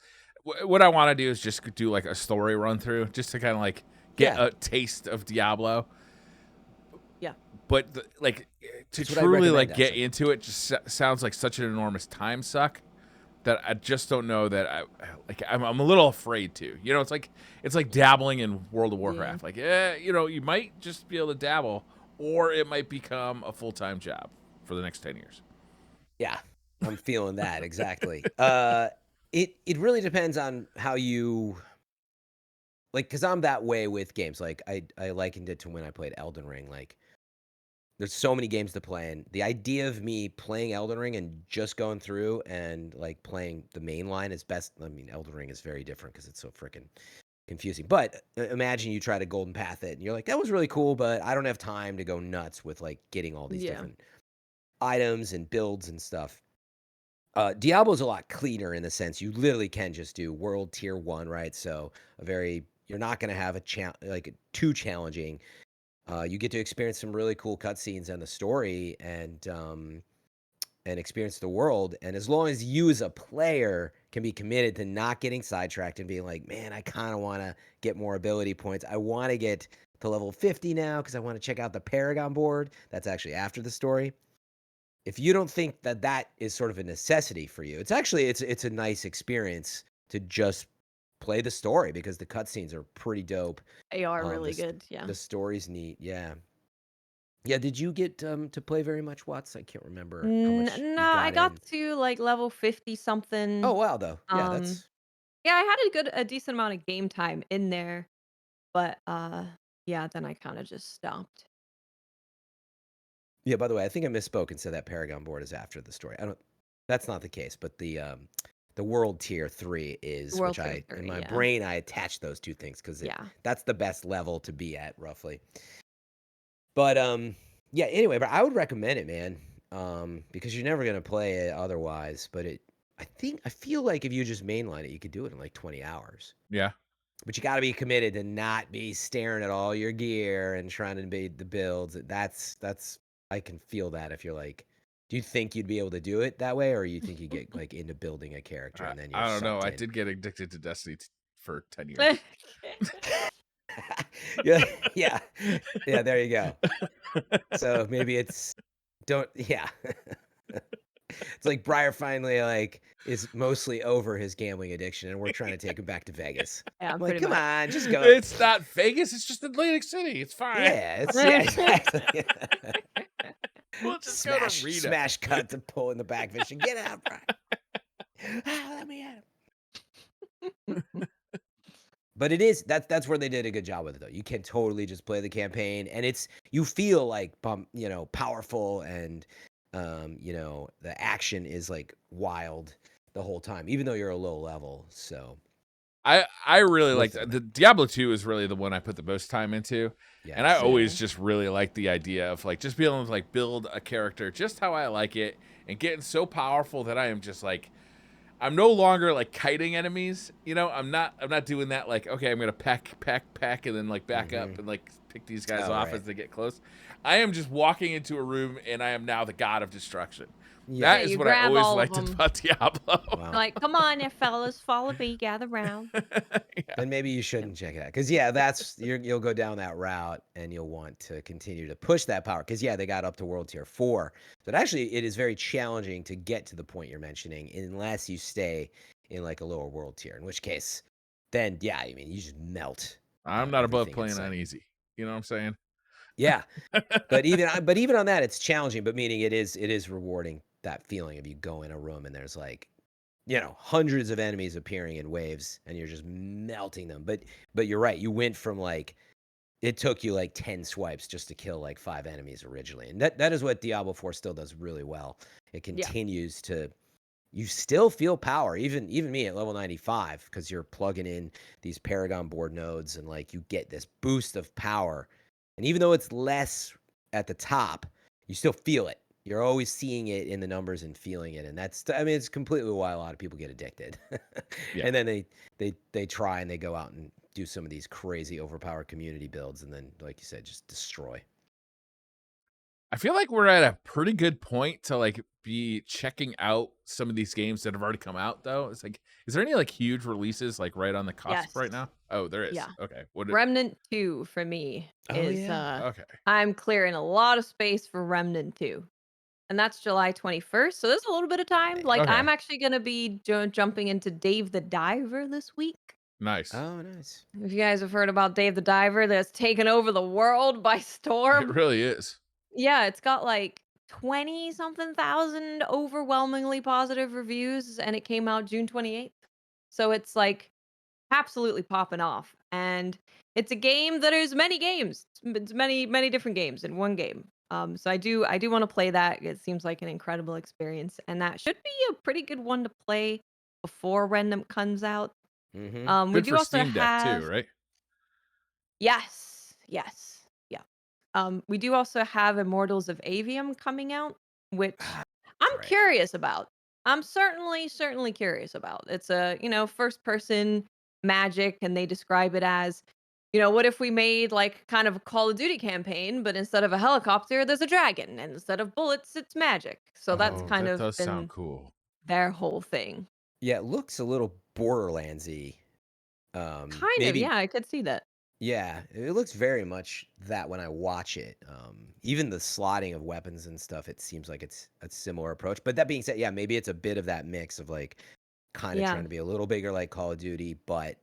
A: what I want to do is just do like a story run through, just to kind of like get
B: Yeah,
A: a taste of Diablo.
C: Yeah.
A: But to
B: that's what I
A: truly
B: recommend,
A: like get
B: actually.
A: into it just sounds like such an enormous time suck that I just don't know that I'm a little afraid to. It's like dabbling in World of
C: Yeah.
A: Warcraft. Like, you might just be able to dabble, or it might become a full-time job for the next 10 years.
B: Yeah, I'm feeling that exactly. It really depends on how you like, because I'm that way with games. Like I likened it to when I played Elden Ring. Like there's so many games to play, and the idea of me playing Elden Ring and just going through and like playing the main line is best. I mean, Elden Ring is very different because it's so freaking confusing. But imagine you try to golden path it, and you're like, that was really cool, but I don't have time to go nuts with like getting all these
C: Yeah.
B: different items and builds and stuff. Diablo's a lot cleaner in the sense you literally can just do world tier 1, right? So you're not going to have too challenging. You get to experience some really cool cutscenes and the story, and and experience the world. And as long as you as a player can be committed to not getting sidetracked and being like, man, I kind of want to get more ability points. I want to get to level 50 now because I want to check out the Paragon board. That's actually after the story. If you don't think that that is sort of a necessity for you, it's actually it's a nice experience to just play the story because the cutscenes are pretty dope.
C: They are
B: The
C: really good. Yeah.
B: the story's neat. Yeah. Yeah, did you get to play very much, Watts? I can't remember how much
C: No,
B: you
C: I
B: got
C: got
B: in.
C: to like level 50
B: Oh,
C: something.
B: wow, though. Yeah,
C: Um,
B: that's
C: yeah, I had a decent amount of game time in there, but yeah, then I kind of just stopped.
B: yeah, by the way, I think I misspoke and said that Paragon board is after the story. I don't That's not the case, but the world tier 3 is, which
C: World Tier
B: I in
C: 3,
B: my
C: yeah.
B: brain I attach those two things because
C: Yeah.
B: that's the best level to be at roughly. But yeah, anyway, but I would recommend it, man. Because you're never gonna play it otherwise. But I feel like if you just mainline it, you could do it in like 20 hours.
A: Yeah.
B: But you got to be committed to not be staring at all your gear and trying to be the builds. That's I can feel that if you're like, do you think you'd be able to do it that way, or you think you get like into building a character and then you're
A: I don't know.
B: sucked
A: I
B: in?
A: did get addicted to Destiny for 10 years.
B: Yeah, yeah, yeah. There you go. So maybe it's don't yeah. It's like Briar finally like is mostly over his gambling addiction, and we're trying to take him back to Vegas.
C: Yeah,
B: I'm like,
C: pretty
B: come
C: much.
B: on, just go.
A: It's not Vegas. It's just Atlantic City. It's fine.
B: Yeah, exactly.
A: We'll just go to Reno.
B: Smash cut to pull in the back fishing. Get out, Brian. Let me at him. But it is that's where they did a good job with it though. You can totally just play the campaign, and you feel like powerful, and the action is like wild the whole time, even though you're a low level. So
A: I really
B: worth
A: liked
B: it.
A: the Diablo 2 is really the one I put the most time into.
B: Yeah,
A: And I
B: same.
A: always just really liked the idea of like just being able to like build a character just how I like it and getting so powerful that I am just like I'm no longer like kiting enemies, I'm not doing that like okay, I'm going to peck and then like back up and like pick these guys off as they get close. I am just walking into a room and I am now the god of destruction.
B: Yeah.
A: That is
C: you
A: what I
C: grab
A: always
C: all of
A: liked
C: them.
A: about Diablo.
B: Wow.
C: Like, come on, there, fellas, follow me, gather round.
B: Then maybe you shouldn't check it out, because you'll go down that route and you'll want to continue to push that power, because they got up to world tier 4, but actually it is very challenging to get to the point you're mentioning unless you stay in like a lower world tier, in which case then I mean you just melt.
A: I'm not above
B: everything
A: playing
B: inside.
A: on easy. You know what I'm saying?
B: Yeah, but even on that it's challenging, but meaning it is rewarding, that feeling of you go in a room and there's like hundreds of enemies appearing in waves and you're just melting them. But you're right. You went from like, it took you like 10 swipes just to kill like 5 enemies originally. And that is what Diablo 4 still does really well. It continues to, you still feel power, even me at level 95, because you're plugging in these Paragon board nodes and like you get this boost of power. And even though it's less at the top, you still feel it. You're always seeing it in the numbers and feeling it, and it's completely why a lot of people get addicted.
A: Yeah.
B: And then they try and they go out and do some of these crazy overpowered community builds, and then, like you said, just destroy.
A: I feel like we're at a pretty good point to like be checking out some of these games that have already come out though. It's like, is there any like huge releases like right on the cusp right now? Oh, there is.
C: Yeah.
A: Okay.
C: Remnant 2 for me is
A: Okay.
C: I'm clearing a lot of space for Remnant 2. And that's July 21st. So there's a little bit of time. Like
A: Okay.
C: I'm actually going to be jumping into Dave the Diver this week.
A: Nice.
B: Oh, nice.
C: If you guys have heard about Dave the Diver, that's taken over the world by
A: It
C: storm.
A: really is.
C: Yeah, it's got like 20 something thousand overwhelmingly positive reviews and it came out June 28th. So it's like absolutely popping off. And it's a game that is many games. It's many different games in one game. So I do want to play that. It seems like an incredible experience, and that should be a pretty good one to play before Remnant comes out.
B: Mm-hmm.
C: We
A: Good
C: do
A: for
C: also
A: Steam Deck too,
C: have
A: right?
C: yes, yeah. We do also have Immortals of Aveum coming out, which I'm
B: right.
C: curious about. I'm certainly curious about. It's a, first person magic, and they describe it as, what if we made like kind of a Call of Duty campaign, but instead of a helicopter, there's a dragon, and instead of bullets, it's magic. So that's
A: Oh,
C: kind
A: that
C: of
A: does sound
C: been
A: cool.
C: their whole thing.
B: Yeah, it looks a little Borderlands-y.
C: Kind of,
B: Maybe
C: yeah, I could see that.
B: yeah, it looks very much that when I watch it. Even the slotting of weapons and stuff, it seems like it's a similar approach. But that being said, yeah, maybe it's a bit of that mix of like kind of
C: Yeah.
B: trying to be a little bigger like Call of Duty, but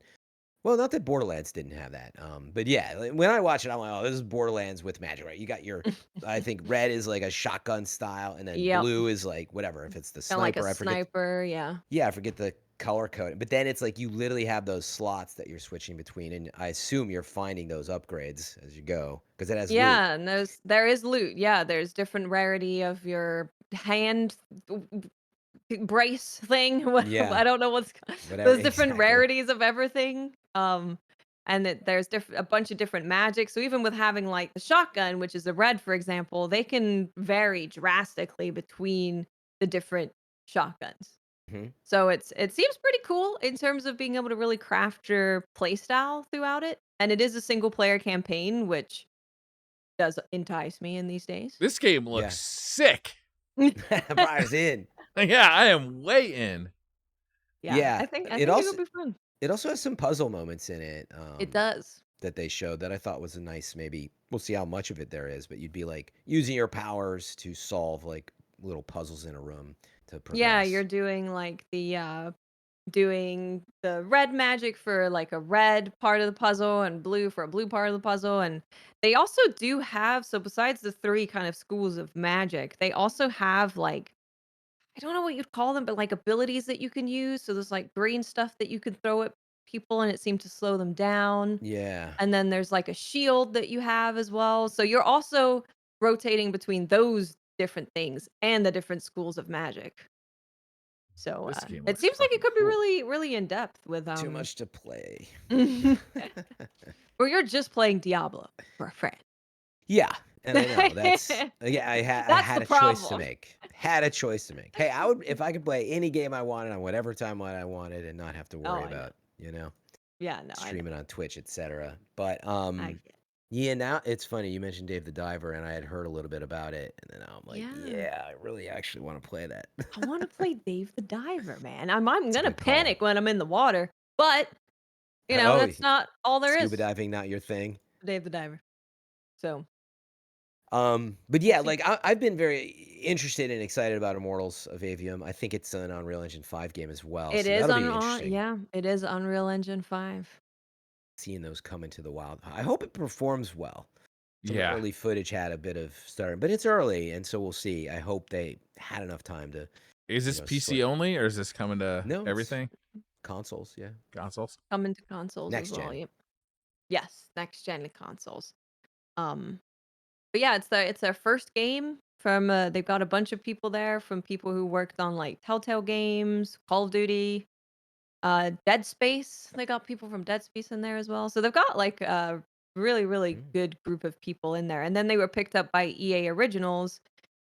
B: well, not that Borderlands didn't have that. But yeah, like, when I watch it, I'm like, oh, this is Borderlands with magic, right? You got your, I think red is like a shotgun style, and then
C: Yep.
B: blue is like whatever. If it's the
C: Kind of like a
B: sniper, I forget.
C: sniper, yeah.
B: Yeah, I forget the color code. But then it's like you literally have those slots that you're switching between, and I assume you're finding those upgrades as you go because it has loot.
C: Yeah, and there is loot. Yeah, there's different rarity of your hand brace thing. I
B: Yeah,
C: don't know
B: whatever
C: there's different
B: exactly.
C: rarities of everything. And there's a bunch of different magic. So even with having like the shotgun, which is a red, for example, they can vary drastically between the different shotguns.
B: Mhm.
C: So it seems pretty cool in terms of being able to really craft your playstyle throughout it. And it is a single player campaign, which does entice me in these days.
A: This game
B: Yeah,
A: looks sick.
B: Briar's in.
A: Yeah, I am way in.
C: Yeah,
B: Yeah,
C: I think it would be fun.
B: it also has some puzzle moments in it.
C: It does.
B: That they showed that I thought was a nice maybe we'll see how much of it there is, but you'd be like using your powers to solve like little puzzles in a room to
C: Yeah, you're
B: progress.
C: doing like doing the red magic for like a red part of the puzzle and blue for a blue part of the puzzle. And they also do have, so besides the three kind of schools of magic, they also have like, I don't know what you'd call them, but like abilities that you can use. So there's like green stuff that you can throw at people and it seemed to slow them down.
B: Yeah.
C: And then there's like a shield that you have as well. So you're also rotating between those different things and the different schools of magic. So
A: This game
C: it
A: looks
C: seems like it
A: fucking
C: could be
A: cool.
C: really, really in depth with
B: Too much to play.
C: or you're just playing Diablo for a friend.
B: Yeah, and I know that's yeah, I
C: That's
B: had
C: the
B: a choice to
C: problem.
B: make. Had a choice to make. Hey, I would if I could play any game I wanted on whatever time I wanted and not have to
C: Oh,
B: worry
C: I know.
B: about, you know,
C: Yeah, no, I know.
B: streaming on Twitch, etc. But
C: I get.
B: yeah, now it's funny you mentioned Dave the Diver, and I had heard a little bit about it, and then I'm like,
C: Yeah.
B: yeah, I really actually want to play that.
C: I want to play Dave the Diver, man. I'm
B: It's a
C: gonna
B: good call.
C: panic when I'm in the water, but
B: Oh,
C: that's not all there
B: scuba
C: is
B: diving not your thing.
C: to Dave the Diver. So
B: But
C: we'll
B: yeah,
C: see.
B: like I've been very interested and excited about Immortals of Aveum. I think it's an Unreal Engine 5 game as well,
C: It
B: so
C: is
B: that'll be interesting
C: yeah, it is Unreal Engine 5.
B: seeing those come into the wild. I hope it performs well. Some of the
A: Yeah.
B: early footage had a bit of stutter, but it's early, and so we'll see. I hope they had enough time to,
A: Is this
B: sort.
A: PC only or is this coming to
B: No, it's
A: everything?
B: consoles. Yeah,
A: Consoles?
C: Coming to consoles as
B: next
C: well.
B: gen.
C: Yep. Yes, next gen consoles. Um But yeah, it's their first game from they've got a bunch of people there from people who worked on like Telltale games, Call of Duty, Dead Space. They got people from Dead Space in there as well. So they've got like a really, really
B: Mm.
C: good group of people in there. And then they were picked up by EA Originals,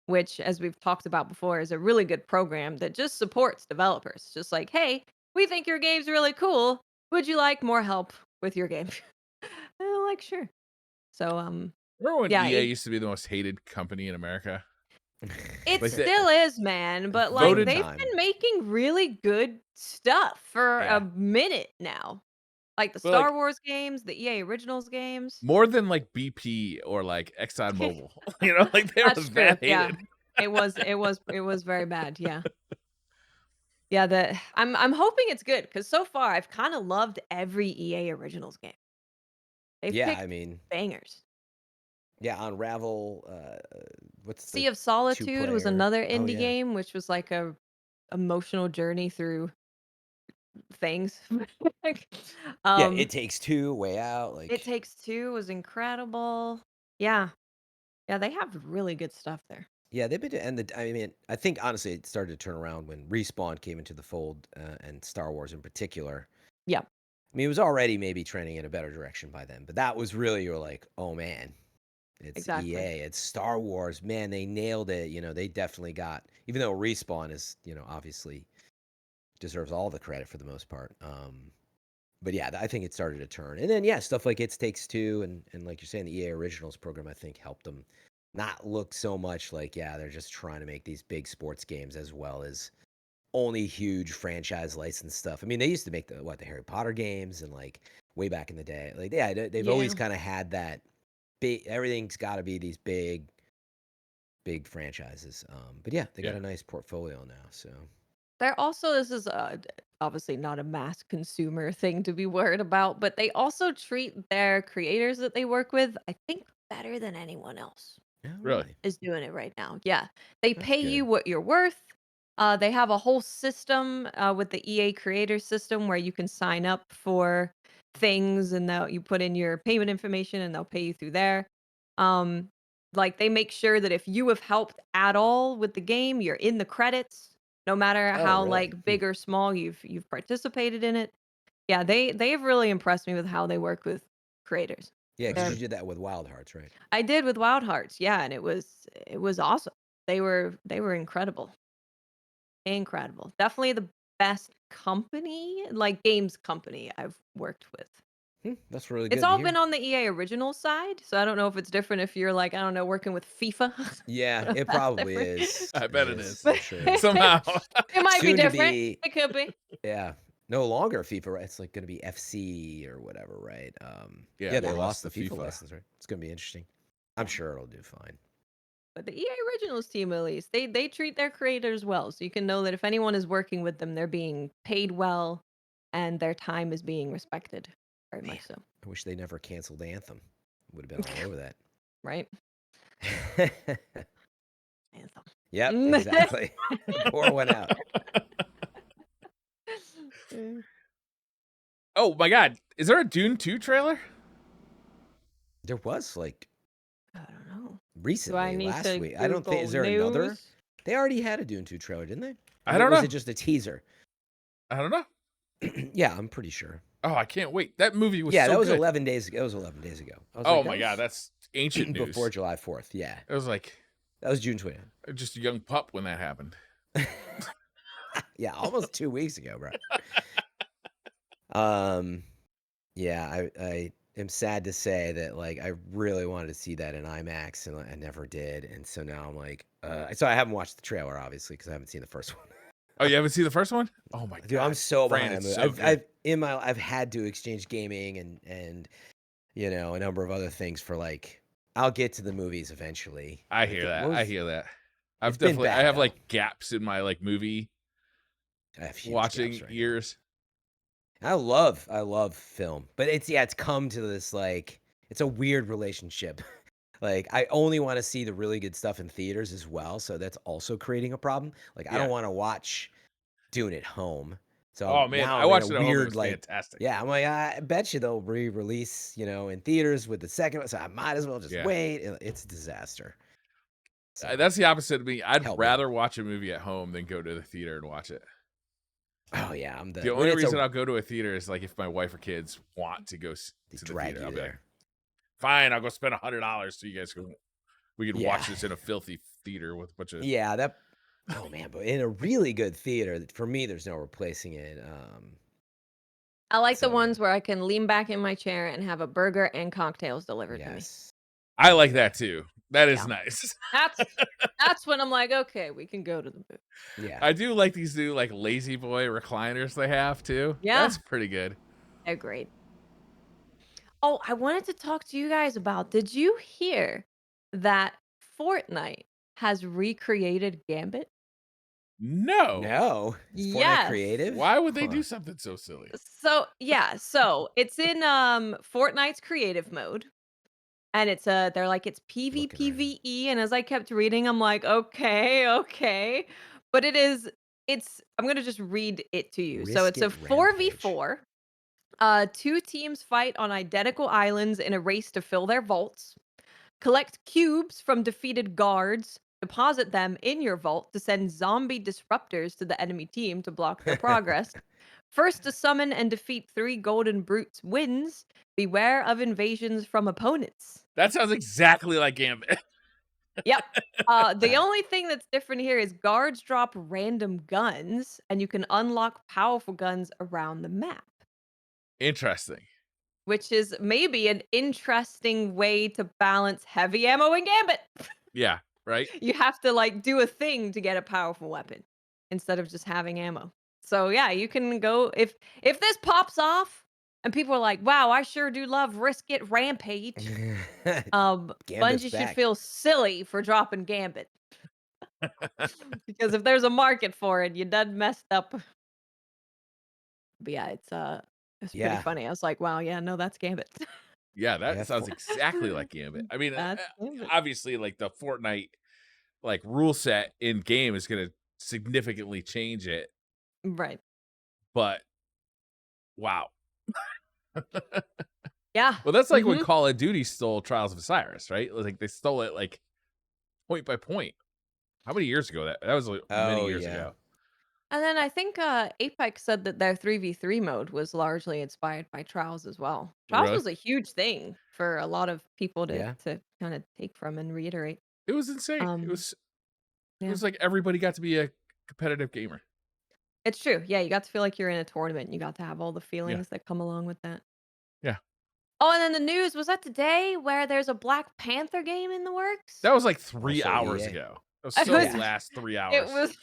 C: which as we've talked about before is a really good program that just supports developers. Just like, hey, we think your game's really cool. Would you like more help with your game? And they're like, sure. So
A: Remember when
C: yeah,
A: EA used to be the most hated company in America?
C: it
A: Like the
C: still is, man, but,
B: For
C: like,
B: a
A: voted
C: they've
B: time.
C: been making really good stuff for a
A: yeah.
C: minute now. Like the
A: But
C: Star
A: like
C: Wars games, the EA Originals games.
A: more than like BP or like ExxonMobil. Like they were
C: That's true,
A: that
C: yeah.
A: hated.
C: It was very bad, yeah. Yeah, I'm hoping it's good because so far I've kinda loved every EA Originals game. They've
B: Yeah, I
C: picked
B: mean,
C: bangers.
B: yeah, Unravel. What's the
C: Sea of Solitude was
B: two-player?
C: another
B: Oh
C: indie
B: yeah,
C: game, which was like a emotional journey through things. Like,
B: yeah.
C: um
B: It Takes Two, Way Out.
C: It
B: Like
C: Takes Two was incredible. Yeah. Yeah, they have really good stuff there.
B: yeah, they've been and I mean, I think honestly, it started to turn around when Respawn came into the fold, and Star Wars in particular.
C: Yeah,
B: I mean, it was already maybe trending in a better direction by then, but that was really you're like, oh man, it's
C: exactly.
B: EA, it's Star Wars, man, they nailed it. They definitely got, even though Respawn is, obviously deserves all the credit for the most part. but yeah, I think it started to turn. And then yeah, stuff like It Takes Two and like you're saying, the EA Originals program, I think helped them not look so much like, yeah, they're just trying to make these big sports games as well as only huge franchise license stuff. I mean, they used to make the Harry Potter games and like way back in the day. Like yeah, they've always
C: Yeah.
B: kind of had that big, everything's got to be these big franchises. But yeah, they got
A: Yeah.
B: a nice portfolio now. So
C: They're also this is obviously not a mass consumer thing to be worried about, but they also treat their creators that they work with, I think, better than anyone else
B: yeah,
A: Really?
B: really,
C: is doing it right now. Yeah. They
B: that's
C: pay you
B: good.
C: what you're worth. They have a whole system with the EA creator system where you can sign up for things and you put in your payment information and they'll pay you through there. Um, like they make sure that if you have helped at all with the game, you're in the credits, no matter
B: Oh,
C: how
B: really?
C: like big or small you've participated in it. Yeah, they have really impressed me with how they work with creators.
B: Yeah, because
C: They're
B: you did that with Wild Hearts, right?
C: I did with Wild Hearts, yeah, and it was awesome. They were incredible. Incredible. Definitely the best company, like games company I've worked with.
B: That's really
C: It's
B: good to
C: all
B: hear.
C: been on the EA original side, so I don't know if it's different if you're like, I don't know, working with FIFA. I
B: Yeah,
C: don't know if
B: it
C: that's
B: probably
C: different.
B: is.
A: I
B: It
A: bet it
B: is,
A: is.
B: I'm
C: But
B: sure.
A: Somehow.
C: it might be
B: Soon to
C: different.
B: be,
C: It could be.
B: yeah, no longer FIFA, right? It's like going to be FC or whatever, right?
A: Yeah,
B: Yeah,
A: they
B: they
A: lost
B: lost the
A: the
B: FIFA
A: FIFA.
B: license, right? It's going to be interesting. I'm
C: Yeah.
B: sure it'll do fine.
C: But the EA Originals team, at least, they treat their creators well. So you can know that if anyone is working with them, they're being paid well and their time is being respected. Very
B: Man,
C: much so.
B: I wish they never canceled Anthem. Would have been all over that.
C: Right? Anthem.
B: Yep, exactly. Pour one out.
A: Oh my God. Is there a Dune 2 trailer?
B: There was like
C: I don't know. Do I
B: recently,
C: need
B: last
C: to
B: week. I don't think,
C: Google
B: is there another?
C: news?
B: They already had a Dune 2 trailer, didn't they?
A: I
B: Or
A: don't
B: was
A: know.
B: it just a teaser?
A: I don't know.
B: Yeah, I'm pretty sure.
A: Oh, I can't wait. That movie was
B: Yeah,
A: so
B: that was
A: good.
B: 11 days ago. It was 11 days ago. I was
A: Oh
B: like,
A: my God, that's ancient news.
B: before July 4th. Yeah,
A: It was like
B: that was June 20th.
A: just a young pup when that happened.
B: Yeah, almost 2 weeks ago, bro. Yeah, I am sad to say that like I really wanted to see that in IMAX and I never did, and so now I'm like, so I haven't watched the trailer obviously because I haven't seen the first one.
A: Oh, you haven't seen the first one? Oh my
B: Dude,
A: God.
B: I'm so
A: Fran,
B: behind.
A: it's
B: on movies.
A: so good.
B: I've had to exchange gaming and you know a number of other things for like I'll get to the movies eventually.
A: I
B: Like
A: hear that. I hear that.
B: It's been
A: I
B: bad,
A: have
B: though.
A: like gaps in my like movie
B: I have huge
A: watching
B: gaps right now.
A: years.
B: I love film, but it's come to this like it's a weird relationship. Like I only want to see the really good stuff in theaters as well, so that's also creating a problem. Like I don't
A: Yeah.
B: want to watch Dune at home. So
A: Oh man,
B: now
A: I
B: I'm in a
A: watched it at home. It
B: weird
A: was
B: like
A: fantastic.
B: yeah, I'm like I bet you they'll re-release, in theaters with the second one, so I might as well just
A: Yeah.
B: wait. It's a disaster. So
A: That's the opposite of me. I'd
B: help me.
A: rather watch a movie at home than go to the theater and watch it.
B: Oh yeah, I'm
A: The
B: when
A: only
B: it's
A: reason I'll go to a theater is like if my wife or kids want to go
B: they
A: to the
B: drag
A: theater.
B: you
A: I'll be like,
B: there.
A: fine, I'll go spend $100 so you guys can we can watch
B: Yeah.
A: this in a filthy theater with a bunch of
B: Yeah, oh man, but in a really good theater, for me, there's no replacing it.
C: I like the
B: So,
C: ones
B: yeah.
C: where I can lean back in my chair and have a burger and cocktails delivered to me.
B: Yes.
A: I like
B: Yeah.
A: that too. That is
C: Yeah.
A: nice.
C: That's when I'm like, okay, we can go to the movie.
B: Yeah.
A: I do like these new like lazy boy recliners they have too.
C: Yeah.
A: That's pretty good.
C: They're great. Oh, I wanted to talk to you guys about, did you hear that Fortnite has recreated Gambit?
A: No.
B: No. Is Fortnite
C: Yes.
B: creative?
A: Why would they
B: Huh.
A: do something so silly?
C: So it's in Fortnite's creative mode. And they're like it's
B: Looking right at it.
C: PvPvE, and as I kept reading, I'm like, okay. But I'm gonna just read it to you. So
B: Risk
C: it's a
B: it rampage.
C: 4v4. Two teams fight on identical islands in a race to fill their vaults. Collect cubes from defeated guards, deposit them in your vault to send zombie disruptors to the enemy team to block their progress. First to summon and defeat 3 golden brutes wins. Beware of invasions from opponents.
A: That sounds exactly like Gambit.
C: Yep. The only thing that's different here is guards drop random guns, and you can unlock powerful guns around the map.
A: Interesting.
C: which is maybe an interesting way to balance heavy ammo and Gambit.
A: Yeah, right?
C: You have to, like, do a thing to get a powerful weapon instead of just having ammo. So, yeah, you can go if this pops off and people are like, "Wow, I sure do love Risk It Rampage,"
B: Gambit's
C: Bungie should
B: back.
C: feel silly for dropping Gambit. Because if there's a market for it, you done messed up. But yeah, it's pretty
B: Yeah,
C: funny. I was like, "Wow, yeah, no, that's Gambit."
A: Yeah,
B: yeah.
A: that sounds exactly like Gambit. I mean,
C: That's Gambit.
A: obviously, like the Fortnite like rule set in game is going to significantly change it,
C: Right.
A: but wow.
C: Yeah.
A: Well, that's like when
C: Mhm.
A: Call of Duty stole Trials of Osiris, right? Like they stole it like point by point. How many years ago that was like many
B: Oh
A: years
B: yeah,
A: ago.
C: And then I think, Apex said that their 3v3 mode was largely inspired by Trials as well. Trials
A: Really?
C: was a huge thing for a lot of people to
B: yeah.
C: kinda take from and reiterate.
A: It was insane.
C: Um,
A: It
C: yeah.
A: was like everybody got to be a competitive gamer.
C: It's true. Yeah, you got to feel like you're in a tournament, and you got to have all the
A: Yeah.
C: feelings that come along with that.
A: Yeah.
C: Oh, and then the news, was that today where there's a Black Panther game in the works?
A: That was like 3
B: Also
A: hours
B: EA.
A: ago. That was
C: It
A: so
C: was
B: Yeah.
A: last 3
C: it
A: hours.
C: was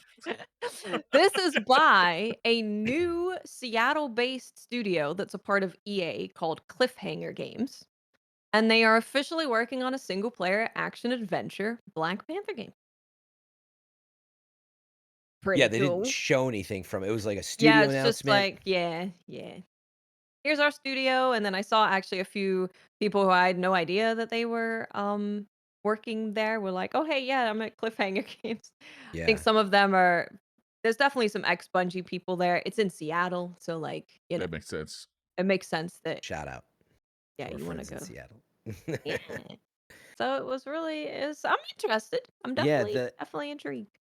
C: this is by a new Seattle-based studio that's a part of EA called Cliffhanger Games, and they are officially working on a single-player action-adventure Black Panther game.
B: Yeah,
C: Pretty
B: they didn't
C: cool.
B: show anything from it. It was like a
C: Yeah,
B: studio
C: it's just
B: announcement.
C: like, yeah, yeah. Here's our studio, and then I saw actually a few people who I had no idea that they were, working there were like, "Oh, hey, yeah, I'm at Cliffhanger Games." I think
B: Yeah,
C: some of them are there's definitely some ex-Bungie people there. It's in Seattle, so, like,
A: That makes sense.
C: it makes sense that,
B: shout out
C: yeah,
B: to our
C: you wanna
B: friends in
C: go.
B: Seattle.
C: Yeah. So it was really is I'm interested. I'm
B: Yeah,
C: definitely intrigued.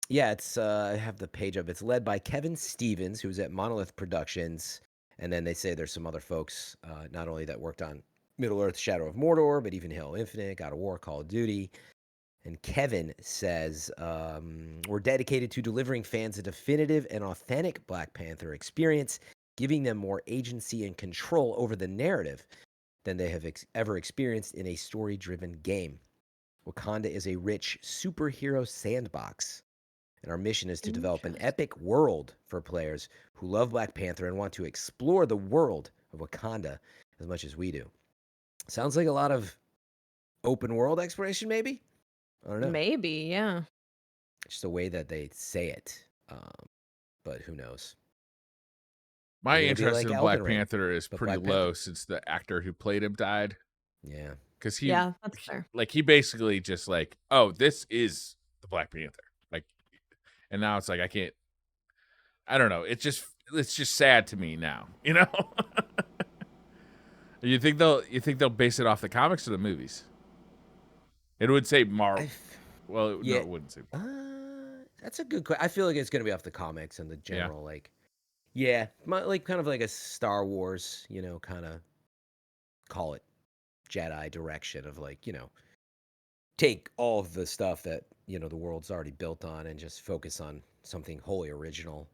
B: it's I have the page up. It's led by Kevin Stevens, who's at Monolith Productions, and then they say there's some other folks, not only that worked on Middle Earth: Shadow of Mordor, but even Halo Infinite, God of War, Call of Duty. And Kevin says, "We're dedicated to delivering fans a definitive and authentic Black Panther experience, giving them more agency and control over the narrative than they have ever experienced in a story-driven game. Wakanda is a rich superhero sandbox, and our mission is to develop an
C: Interesting.
B: epic world for players who love Black Panther and want to explore the world of Wakanda as much as we do." Sounds like a lot of open world exploration, maybe? I don't know.
C: Maybe, yeah.
B: Just the way that they say it. But who knows?
A: My
B: Maybe it'll be
A: interest
B: like
A: in
B: Elden
A: Black
B: Ring,
A: Panther is
B: but
A: pretty
B: Black
A: low
B: Panther.
A: since the actor who played him died.
B: Yeah.
A: Because
C: Yeah, that's fair.
A: he basically just like, oh, this is the Black Panther. Like, and now it's like I can't. I don't know. It's just sad to me now. You know. You think they'll base it off the comics or the movies? It would say Marvel.
B: I
A: Well, no,
B: yeah.
A: it wouldn't say.
B: That's a good question. I feel like it's gonna be off the comics and the
A: Yeah.
B: general like, yeah, like kind of like a Star Wars, kind of call it Jedi direction of like, take all of the stuff that the world's already built on and just focus on something wholly original.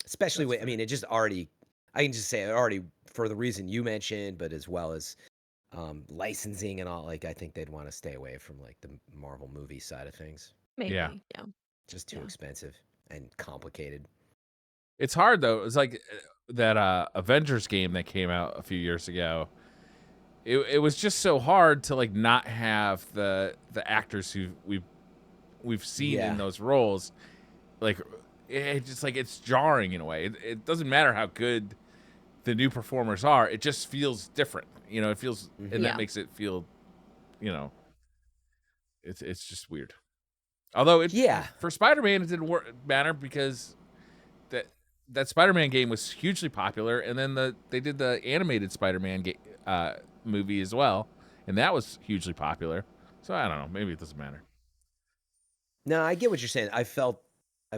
B: Especially
A: That's
B: with, I
A: fair.
B: mean, it just already, I can just say it already for the reason you mentioned, but as well as licensing and all. Like, I think they'd want to stay away from like the Marvel movie side of things.
A: Yeah.
C: Maybe, yeah,
B: Just too
C: yeah.
B: expensive and complicated.
A: It's hard though. It's like that Avengers game that came out a few years ago. It was just so hard to like not have the actors who we've seen in
B: Yeah.
A: those roles. Like it just like it's jarring in a way. It doesn't matter how good the new performers are. It just feels different. It feels, and that
C: Yeah.
A: makes it feel, you know, it's just weird. Although
B: Yeah.
A: for Spider-Man it didn't matter because that Spider-Man game was hugely popular, and then they did the animated Spider-Man movie as well, and that was hugely popular. So I don't know, maybe it doesn't matter.
B: No, I get what you're saying. I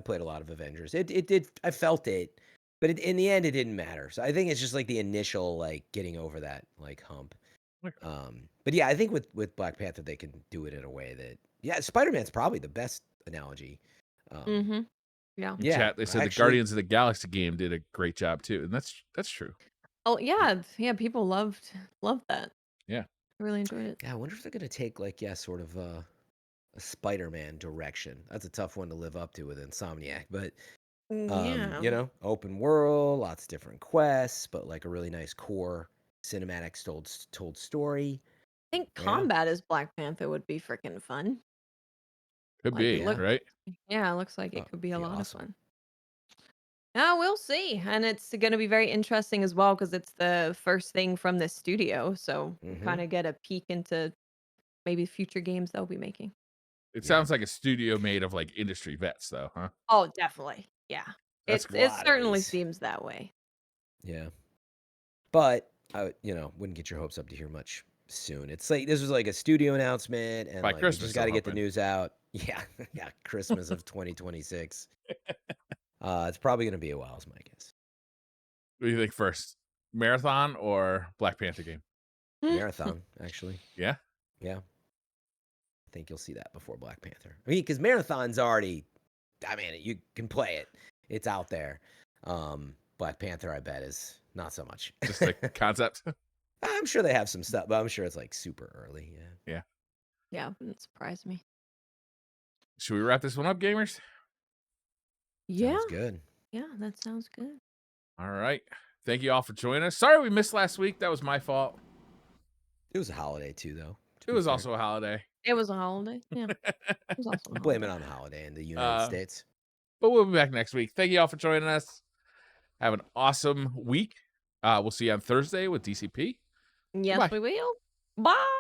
B: played a lot of Avengers. It did, I felt it, but in the end, it didn't matter. So I think it's just like the initial, like getting over that like hump. But yeah, I think with Black Panther, they can do it in a way that, yeah, Spider-Man's probably the best analogy. Um,
C: Mhm. Yeah.
A: In
B: Yeah,
A: chat, they said the
B: actually,
A: Guardians of the Galaxy game did a great job too, and that's true.
C: Oh yeah, yeah. People loved that.
A: Yeah.
C: I really enjoyed it.
B: yeah, I wonder if they're gonna take like sort of a Spider-Man direction. That's a tough one to live up to with Insomniac, but
C: Yeah.
B: open world, lots of different quests, but like a really nice core cinematic told story.
C: I think
B: Yeah.
C: combat as Black Panther would be freaking fun.
A: Could
C: Like
A: be,
C: it look.
A: right?
C: Yeah, it looks like
B: Oh,
C: it could be a
B: be
C: lot of
B: awesome.
C: fun. Yeah, we'll see. And it's going to be very interesting as well because it's the first thing from the studio. So we
B: Mhm.
C: kind of get a peek into maybe future games they'll be making.
A: It
B: Yeah.
A: sounds like a studio made of like industry vets, though, huh?
C: Oh, definitely. Yeah.
A: That's
C: It
B: Squad, at
C: certainly
B: least.
C: seems that way.
B: Yeah. But I wouldn't get your hopes up to hear much soon. It's like this was like a studio announcement, and
A: By
B: like we
A: Christmas,
B: just got to
A: I'm
B: get the
A: hoping.
B: news out. Yeah, yeah, Christmas of 2026. It's probably gonna be a while, is my guess.
A: What do you think first? Marathon or Black Panther game?
B: Marathon, actually.
A: Yeah.
B: Yeah, I think you'll see that before Black Panther. I mean, because Marathon's already, I mean, you can play it. It's out there. Black Panther, I bet, is not so much.
A: Just like concept.
B: I'm sure they have some stuff, but I'm sure it's like super early. Yeah.
A: Yeah.
C: Yeah, wouldn't surprise me.
A: Should we wrap this one up, gamers?
C: Yeah.
B: Sounds good.
C: Yeah, that sounds good.
A: All right. Thank you all for joining us. Sorry we missed last week. That was my fault.
B: It was a holiday too, though.
A: It was also a holiday.
C: It was a holiday. Yeah. It was also a
B: We'll blame it
C: holiday.
B: on the holiday in the United States.
A: But we'll be back next week. Thank you all for joining us. Have an awesome week. We'll see you on Thursday with DCP.
C: Yes,
A: Goodbye.
C: we will. Bye.